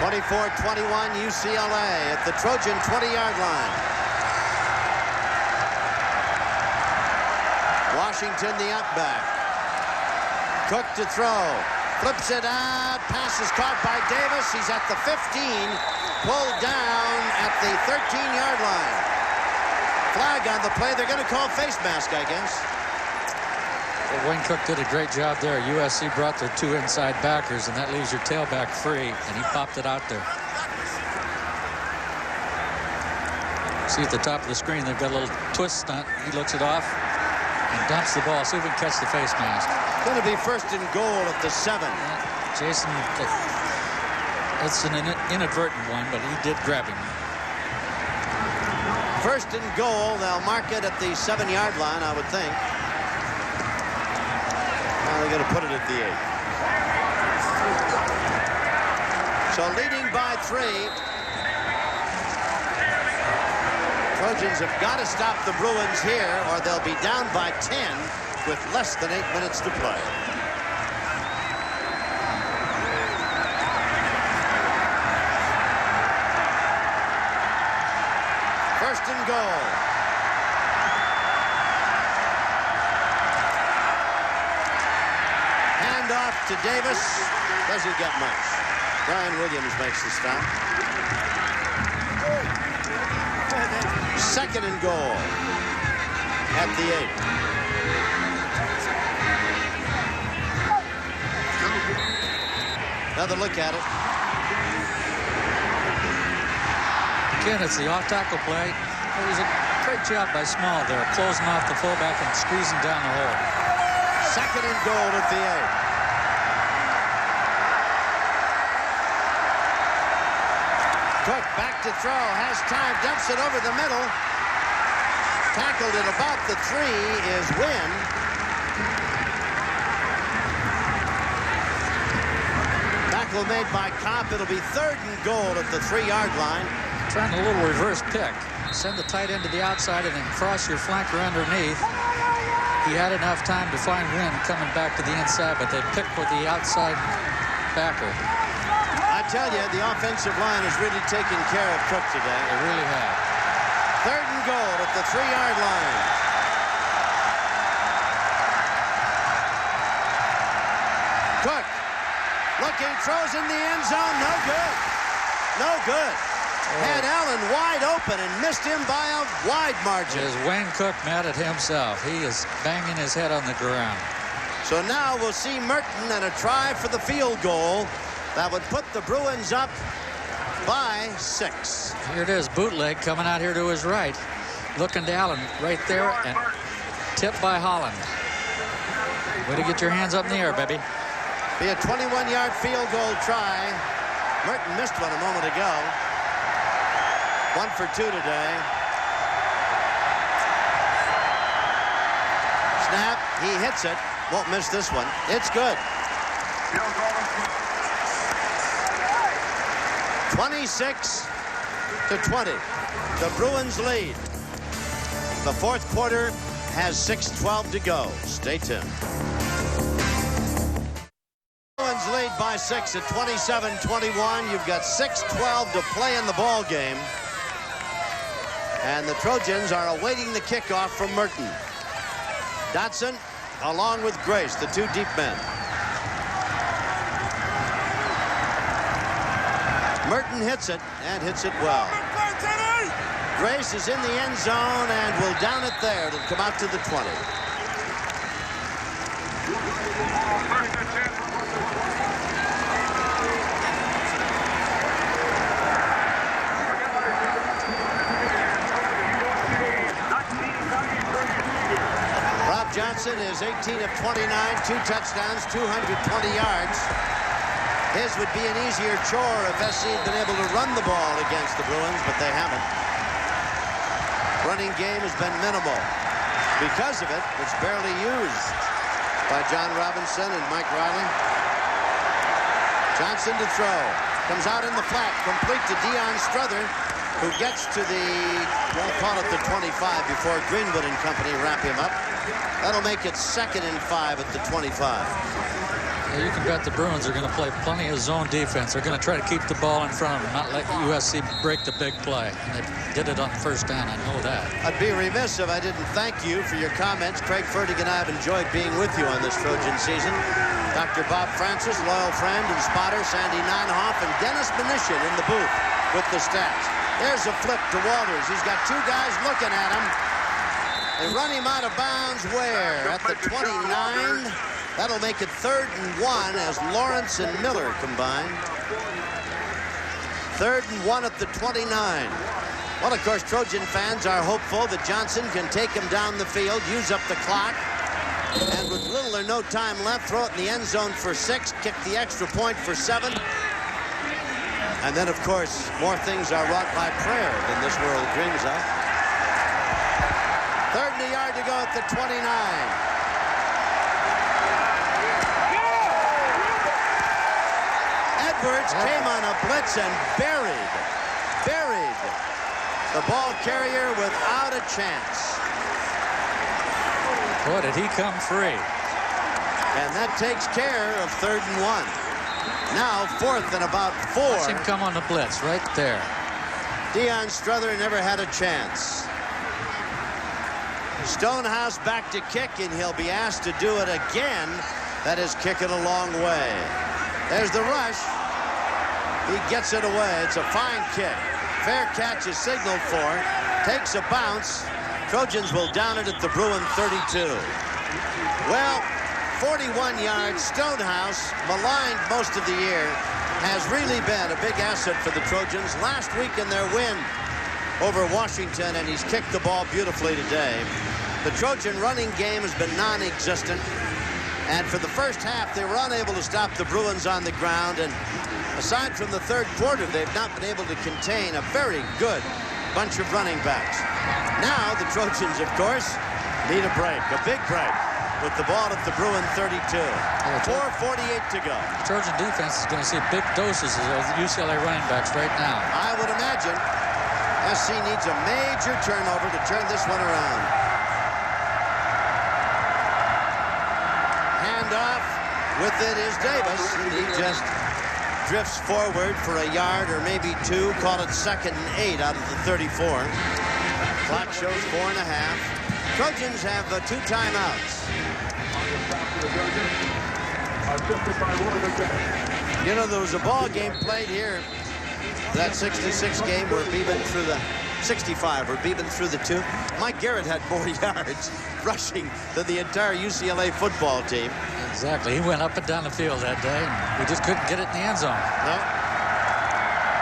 24-21 UCLA at the Trojan 20-yard line. Washington the up back. Cook to throw. Flips it out. Pass is caught by Davis. He's at the 15. Pulled down at the 13-yard line. Flag on the play. They're going to call face mask, I guess. Well, Wayne Cook did a great job there. USC brought their 2 inside backers, and that leaves your tailback free, and he popped it out there. See at the top of the screen, they've got a little twist stunt. He looks it off and dumps the ball. See if we can catch the face mask. Going to be first and goal at the 7. Jason, it's an inadvertent one, but he did grab him. First and goal. They'll mark it at the 7-yard line, I would think. Now they're going to put it at the 8. So leading by 3. Trojans have got to stop the Bruins here, or they'll be down by 10 with less than 8 minutes to play. First and goal. Hand off to Davis. Doesn't get much. Brian Williams makes the stop. Second and goal at the 8. Another look at it. Again, it's the off-tackle play. It was a great job by Small there, closing off the fullback and squeezing down the hole. Second and goal at the 8. Cook back to throw, has time, dumps it over the middle. Tackled at about the 3 is Wynn. Tackle made by Kopp. It'll be third and goal at the 3-yard line. Trying a little reverse pick. Send the tight end to the outside and then cross your flanker underneath. He had enough time to find Wynn coming back to the inside, but they picked with the outside backer. I tell you, the offensive line has really taken care of Cook today. They really have. Third and goal at the 3-yard line. Cook looking, throws in the end zone. No good. No good. Had Allen wide open and missed him by a wide margin. Is Wayne Cook mad at himself? He is banging his head on the ground. So now we'll see Merton and a try for the field goal. That would put the Bruins up by 6. Here it is, bootleg coming out here to his right. Looking to Allen right there and tipped by Holland. Way to get your hands up in the air, baby. Be a 21-yard field goal try. Merton missed one a moment ago. 1 for 2 today. Snap, he hits it. Won't miss this one. It's good. 26-20. The Bruins lead. The fourth quarter has 6:12 to go. Stay tuned. Bruins lead by 6 at 27-21. You've got 6:12 to play in the ball game. And the Trojans are awaiting the kickoff from Merton. Dotson along with Grace, the 2 deep men. Merton hits it and hits it well. Grace is in the end zone and will down it there. It'll come out to the 20. Johnson is 18 of 29, 2 touchdowns, 220 yards. His would be an easier chore if SC had been able to run the ball against the Bruins, but they haven't. Running game has been minimal. Because of it, it's barely used by John Robinson and Mike Riley. Johnson to throw. Comes out in the flat, complete to Deion Strother, who gets to the, we'll call it the 25 before Greenwood and company wrap him up. That'll make it 2nd and 5 at the 25. Well, you can bet the Bruins are going to play plenty of zone defense. They're going to try to keep the ball in front of them, not let USC break the big play. And they did it on first down. I know that. I'd be remiss if I didn't thank you for your comments. Craig Fertig and I have enjoyed being with you on this Trojan season. Dr. Bob Francis, loyal friend and spotter, Sandy Nonhoff, and Dennis Mnuchin in the booth with the stats. There's a flip to Walters. He's got two guys looking at him. They run him out of bounds where? At the 29. That'll make it 3rd and 1 as Lawrence and Miller combine. 3rd and 1 at the 29. Well, of course, Trojan fans are hopeful that Johnson can take him down the field, use up the clock, and with little or no time left, throw it in the end zone for 6, kick the extra point for 7. And then, of course, more things are wrought by prayer than this world dreams of. 3rd and a yard to go at the 29. Edwards came on a blitz and buried the ball carrier without a chance. Boy, did he come free. And that takes care of 3rd and 1. Now 4th and about 4. Watch him come on the blitz right there. Deion Strother never had a chance. Stonehouse back to kick, and he'll be asked to do it again. That is kicking a long way. There's the rush. He gets it away. It's a fine kick. Fair catch is signaled for. Takes a bounce. Trojans will down it at the Bruin 32. Well, 41 yards. Stonehouse, maligned most of the year, has really been a big asset for the Trojans. Last week in their win over Washington, and he's kicked the ball beautifully today. The Trojan running game has been non-existent. And for the first half, they were unable to stop the Bruins on the ground. And aside from the 3rd quarter, they've not been able to contain a very good bunch of running backs. Now, the Trojans, of course, need a break, a big break, with the ball at the Bruin 32. 4:48 to go. The Trojan defense is going to see big doses of the UCLA running backs right now. I would imagine SC needs a major turnover to turn this one around. Handoff. With it is Davis, and he just drifts forward for a yard or maybe 2. Call it 2nd and 8 out of the 34. Clock shows 4.5. Trojans have 2 timeouts. You know, there was a ball game played here. That 66 game where Beeben threw the 65, where Beeben threw the 2. Mike Garrett had more yards rushing than the entire UCLA football team. Exactly. He went up and down the field that day. We just couldn't get it in the end zone. No.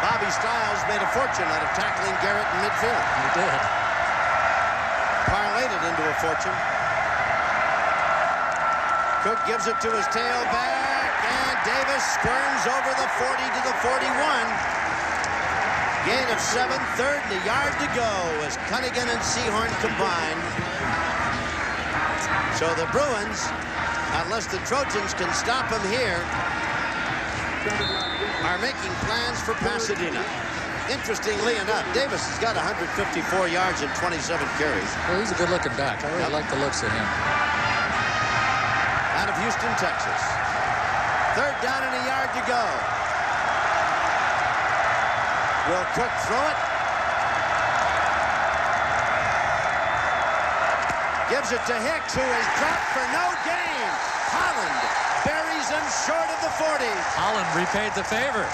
Bobby Stiles made a fortune out of tackling Garrett in midfield. He did. Parlayed it into a fortune. Cook gives it to his tailback, and Davis squirms over the 40 to the 41. Gain of 7, 3rd and a yard to go as Cunningham and Sehorn combine. So the Bruins, unless the Trojans can stop them here, are making plans for Pasadena. Interestingly enough, Davis has got 154 yards and 27 carries. Well, he's a good-looking back. I really like the looks of him. Out of Houston, Texas. 3rd down and a yard to go. Will Cook throw it? Gives it to Hicks, who is dropped for no gain. Holland buries him short of the 40. Holland repaid the favor.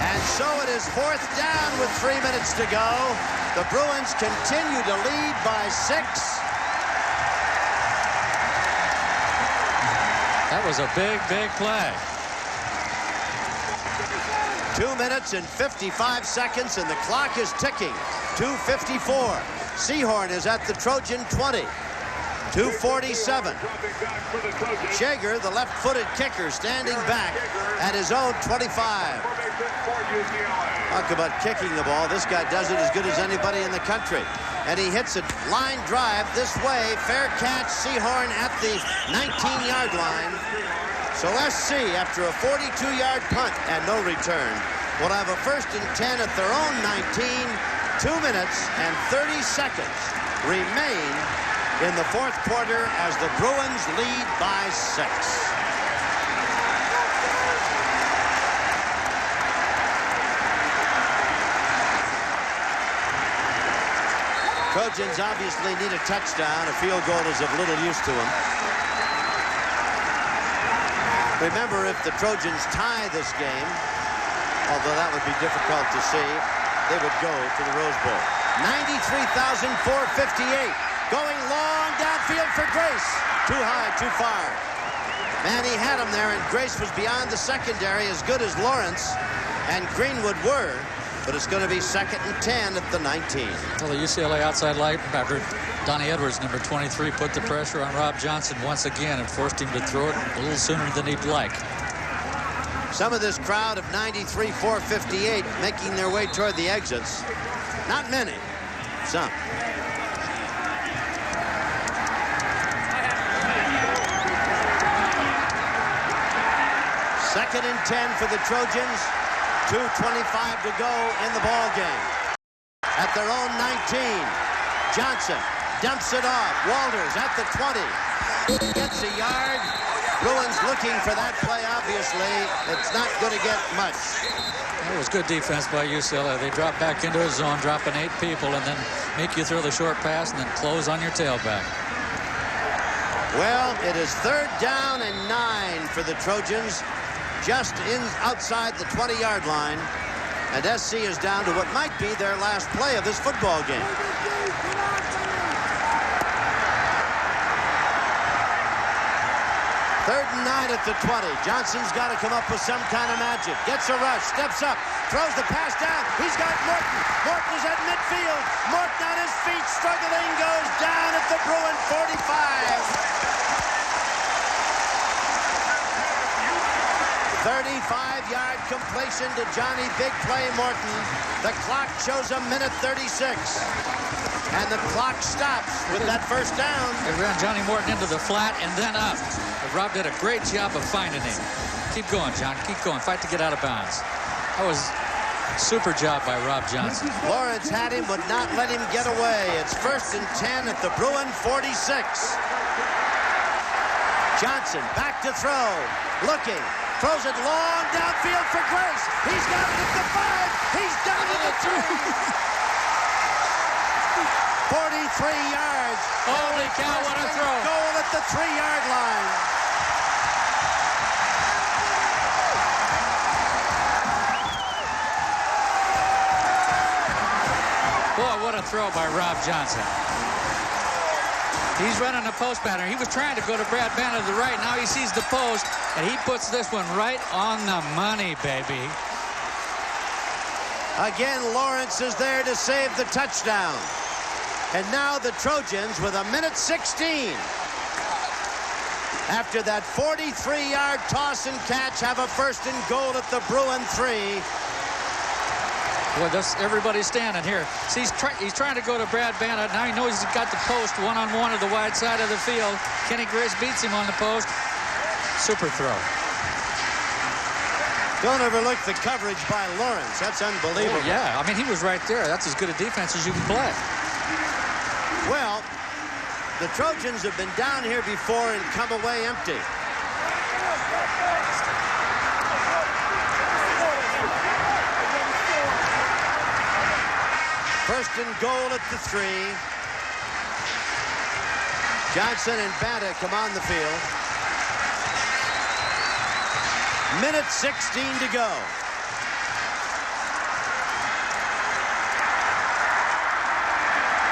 And so it is 4th down with 3 minutes to go. The Bruins continue to lead by 6. That was a big, big play. 2 minutes and 55 seconds, and the clock is ticking. 2:54. Sehorn is at the Trojan 20. 2:47. Shager, the left-footed kicker, standing back at his own 25. Talk about kicking the ball. This guy does it as good as anybody in the country. And he hits a line drive this way. Fair catch, Sehorn at the 19-yard line. So SC, after a 42-yard punt and no return, will have a 1st and 10 at their own 19. 2 minutes and 30 seconds remain in the fourth quarter as the Bruins lead by 6. Trojans obviously need a touchdown. A field goal is of little use to them. Remember, if the Trojans tie this game, although that would be difficult to see, they would go to the Rose Bowl. 93,458. Going long downfield for Grace. Too high, too far. Man, he had him there, and Grace was beyond the secondary, as good as Lawrence and Greenwood were. But it's going to be 2nd and 10 at the 19. Well, the UCLA outside linebacker, Donahue, number 23, put the pressure on Rob Johnson once again and forced him to throw it a little sooner than he'd like. Some of this crowd of 93,458 making their way toward the exits. Not many. Some. Second and 10 for the Trojans. 2:25 to go in the ball game. At their own 19, Johnson dumps it off. Walters at the 20. Gets a yard. Bruins looking for that play, obviously. It's not going to get much. That was good defense by UCLA. They drop back into a zone, dropping 8 people, and then make you throw the short pass and then close on your tailback. Well, it is 3rd down and 9 for the Trojans. Just outside the 20-yard line, and SC is down to what might be their last play of this football game. 3rd and 9 at the 20. Johnson's got to come up with some kind of magic. Gets a rush, steps up, throws the pass down. He's got Morton. Morton is at midfield. Morton on his feet, struggling, goes down at the Bruin 45. 35-yard completion to Johnny Big Play Morton. The clock shows a minute 36. And the clock stops with that first down. They ran Johnny Morton into the flat and then up. But Rob did a great job of finding him. Keep going, John. Keep going. Fight to get out of bounds. That was a super job by Rob Johnson. Lawrence had him, would not let him get away. It's 1st and 10 at the Bruin 46. Johnson back to throw. Looking. Throws it long downfield for Grace. He's got it at the 5. He's down to the 3. 43 yards. Holy cow, what a throw. Goal at the 3-yard line. Boy, what a throw by Rob Johnson. He's running a post pattern. He was trying to go to Brad Banner to the right. Now he sees the post, and he puts this one right on the money, baby. Again, Lawrence is there to save the touchdown. And now the Trojans with a minute 16. After that 43-yard toss and catch, have a 1st and goal at the Bruin 3. Boy, everybody's standing here. See, he's trying to go to Brad Banner. Now he knows he's got the post one-on-one to the wide side of the field. Kenny Grace beats him on the post. Super throw. Don't overlook the coverage by Lawrence. That's unbelievable. Oh, yeah, I mean, he was right there. That's as good a defense as you can play. Well, the Trojans have been down here before and come away empty. First and goal at the 3. Johnson and Banta come on the field. Minute 16 to go.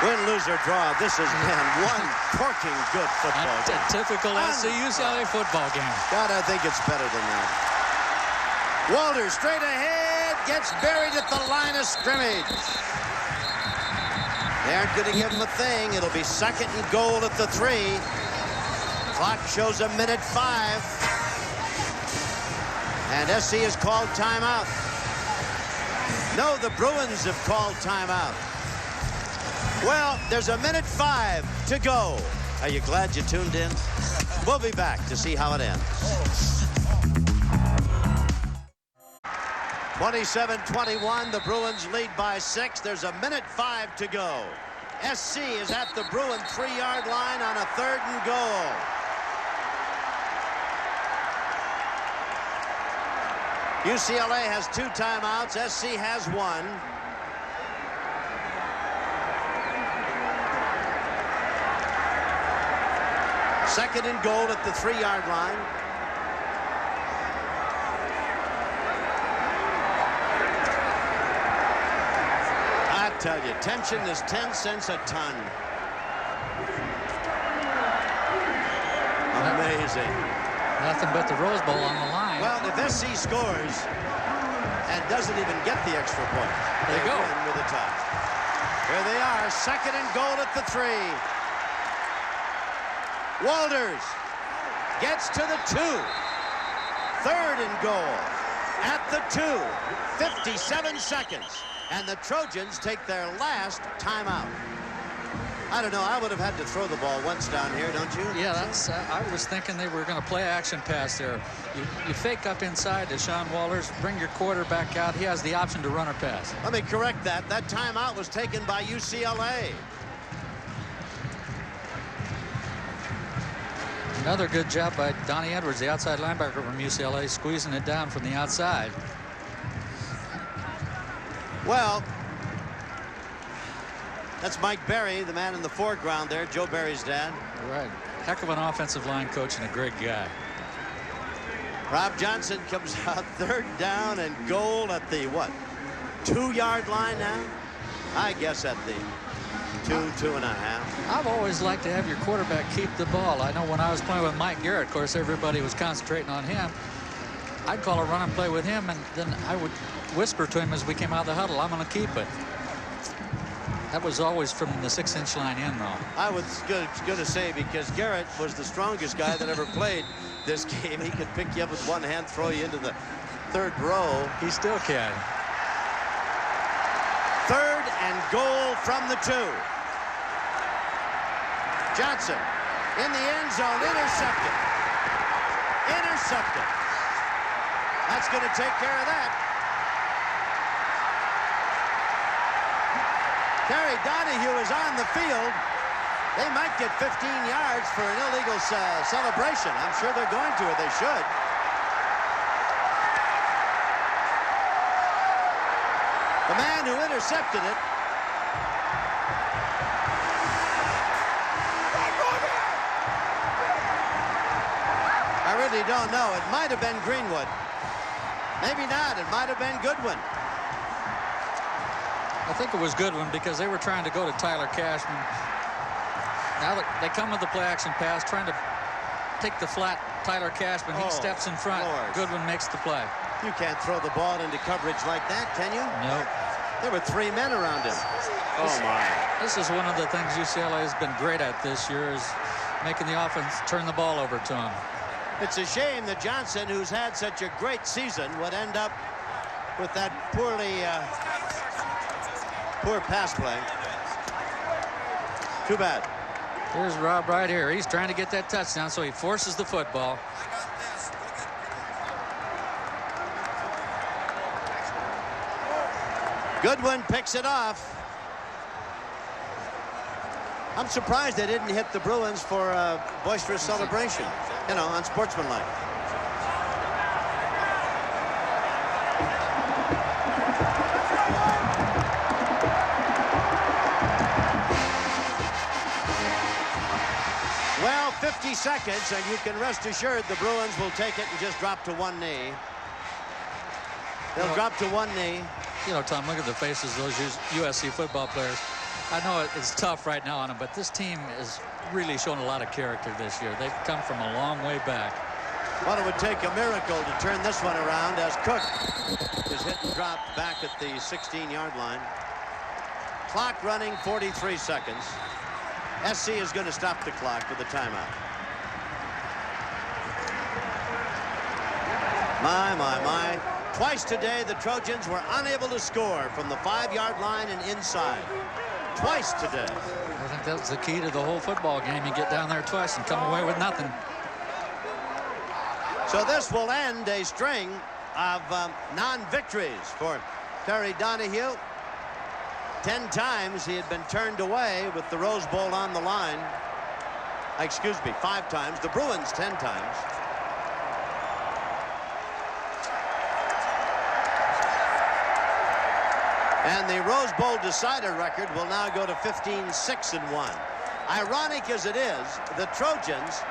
Win, lose, or draw. This is, man, one corking good football game. A typical SC UCLA football game. God, I think it's better than that. Walters straight ahead, gets buried at the line of scrimmage. They aren't going to give him a thing. It'll be 2nd and goal at the 3. Clock shows a minute 5. And SC has called timeout. No, the Bruins have called timeout. Well, there's a minute 5 to go. Are you glad you tuned in? We'll be back to see how it ends. 27-21, the Bruins lead by 6. There's a minute 5 to go. SC is at the Bruin 3-yard line on a 3rd and goal. UCLA has 2 timeouts. SC has 1. Second and goal at the 3-yard line. I tell you, tension is 10 cents a ton. Amazing. Nothing but the Rose Bowl on the line. Well, if SC scores and doesn't even get the extra point, they win with a tie. Here they are, 2nd and goal at the 3. Walters gets to the 2. 3rd and goal at the 2. 57 seconds. And the Trojans take their last timeout. I don't know. I would have had to throw the ball once down here, don't you? Yeah, that's. I was thinking they were going to play action pass there. You fake up inside to Sean Walters, bring your quarterback out. He has the option to run or pass. Let me correct that. That timeout was taken by UCLA. Another good job by Donnie Edwards, the outside linebacker from UCLA, squeezing it down from the outside. Well, that's Mike Berry, the man in the foreground there, Joe Berry's dad. Right. Heck of an offensive line coach and a great guy. Rob Johnson comes out 3rd down and goal at the, what, 2-yard line now? I guess at the 2.5. I've always liked to have your quarterback keep the ball. I know when I was playing with Mike Garrett, of course, everybody was concentrating on him. I'd call a run and play with him, and then I would whisper to him as we came out of the huddle, I'm going to keep it. That was always from the 6-inch line in, though. I was going to say, because Garrett was the strongest guy that ever played this game. He could pick you up with one hand, throw you into the 3rd row. He still can. 3rd and goal from the 2. Johnson in the end zone, intercepted. Intercepted. That's going to take care of that. Terry Donahue is on the field. They might get 15 yards for an illegal celebration. I'm sure they're going to, or they should. The man who intercepted it . I really don't know. It might have been Greenwood. Maybe not. It might have been Goodwin. I think it was Goodwin because they were trying to go to Tyler Cashman. Now that they come with the play action pass, trying to take the flat Tyler Cashman. He steps in front. Lord. Goodwin makes the play. You can't throw the ball into coverage like that, can you? No. There were 3 men around him. Oh, my. This is one of the things UCLA has been great at this year, is making the offense turn the ball over to him. It's a shame that Johnson, who's had such a great season, would end up with that poor pass play. Too bad. Here's Rob right here. He's trying to get that touchdown, so he forces the football. Goodwin picks it off. I'm surprised they didn't hit the Bruins for a boisterous celebration, you know, unsportsmanlike. Well, 50 seconds, and you can rest assured the Bruins will take it and just drop to one knee. They'll drop to one knee. You know, Tom, look at the faces of those USC football players. I know it's tough right now on them, but this team is really showing a lot of character this year. They've come from a long way back. Well, it would take a miracle to turn this one around, as Cook is hit and dropped back at the 16-yard line. Clock running, 43 seconds. SC is going to stop the clock with a timeout. My. Twice today, the Trojans were unable to score from the 5-yard line and inside. Twice today. I think that's the key to the whole football game. You get down there twice and come away with nothing. So this will end a string of non-victories for Terry Donahue. 10 times he had been turned away with the Rose Bowl on the line. Excuse me, 5 times. The Bruins 10 times. And the Rose Bowl decider record will now go to 15-6-1. Ironic as it is, the Trojans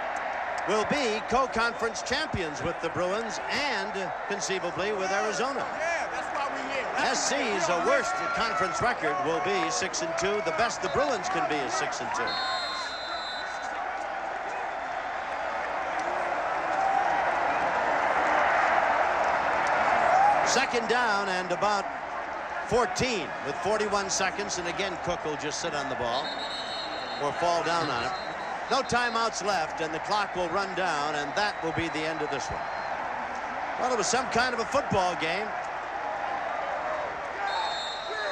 will be co-conference champions with the Bruins and conceivably with Arizona. SC's worst conference record will be 6-2. The best the Bruins can be is 6-2. Second down and about 14 with 41 seconds, and again Cook will just sit on the ball or fall down on it. No timeouts left, and the clock will run down, and that will be the end of this one. Well, it was some kind of a football game.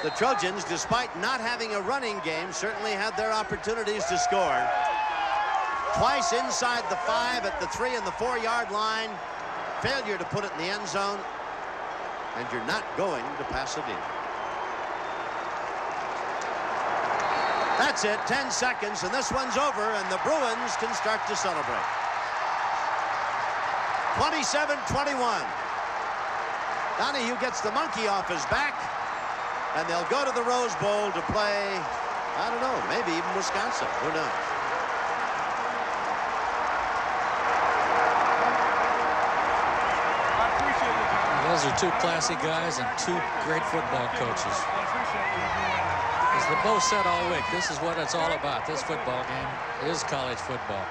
The Trojans, despite not having a running game, certainly had their opportunities to score. Twice inside the 5, at the 3 and the 4-yard line. Failure to put it in the end zone, and you're not going to Pasadena. That's it, 10 seconds, and this one's over, and the Bruins can start to celebrate. 27-21. Donahue gets the monkey off his back, and they'll go to the Rose Bowl to play, I don't know, maybe even Wisconsin. Who knows? Those are 2 classy guys and 2 great football coaches. As the both said all week, this is what it's all about. This football game is college football.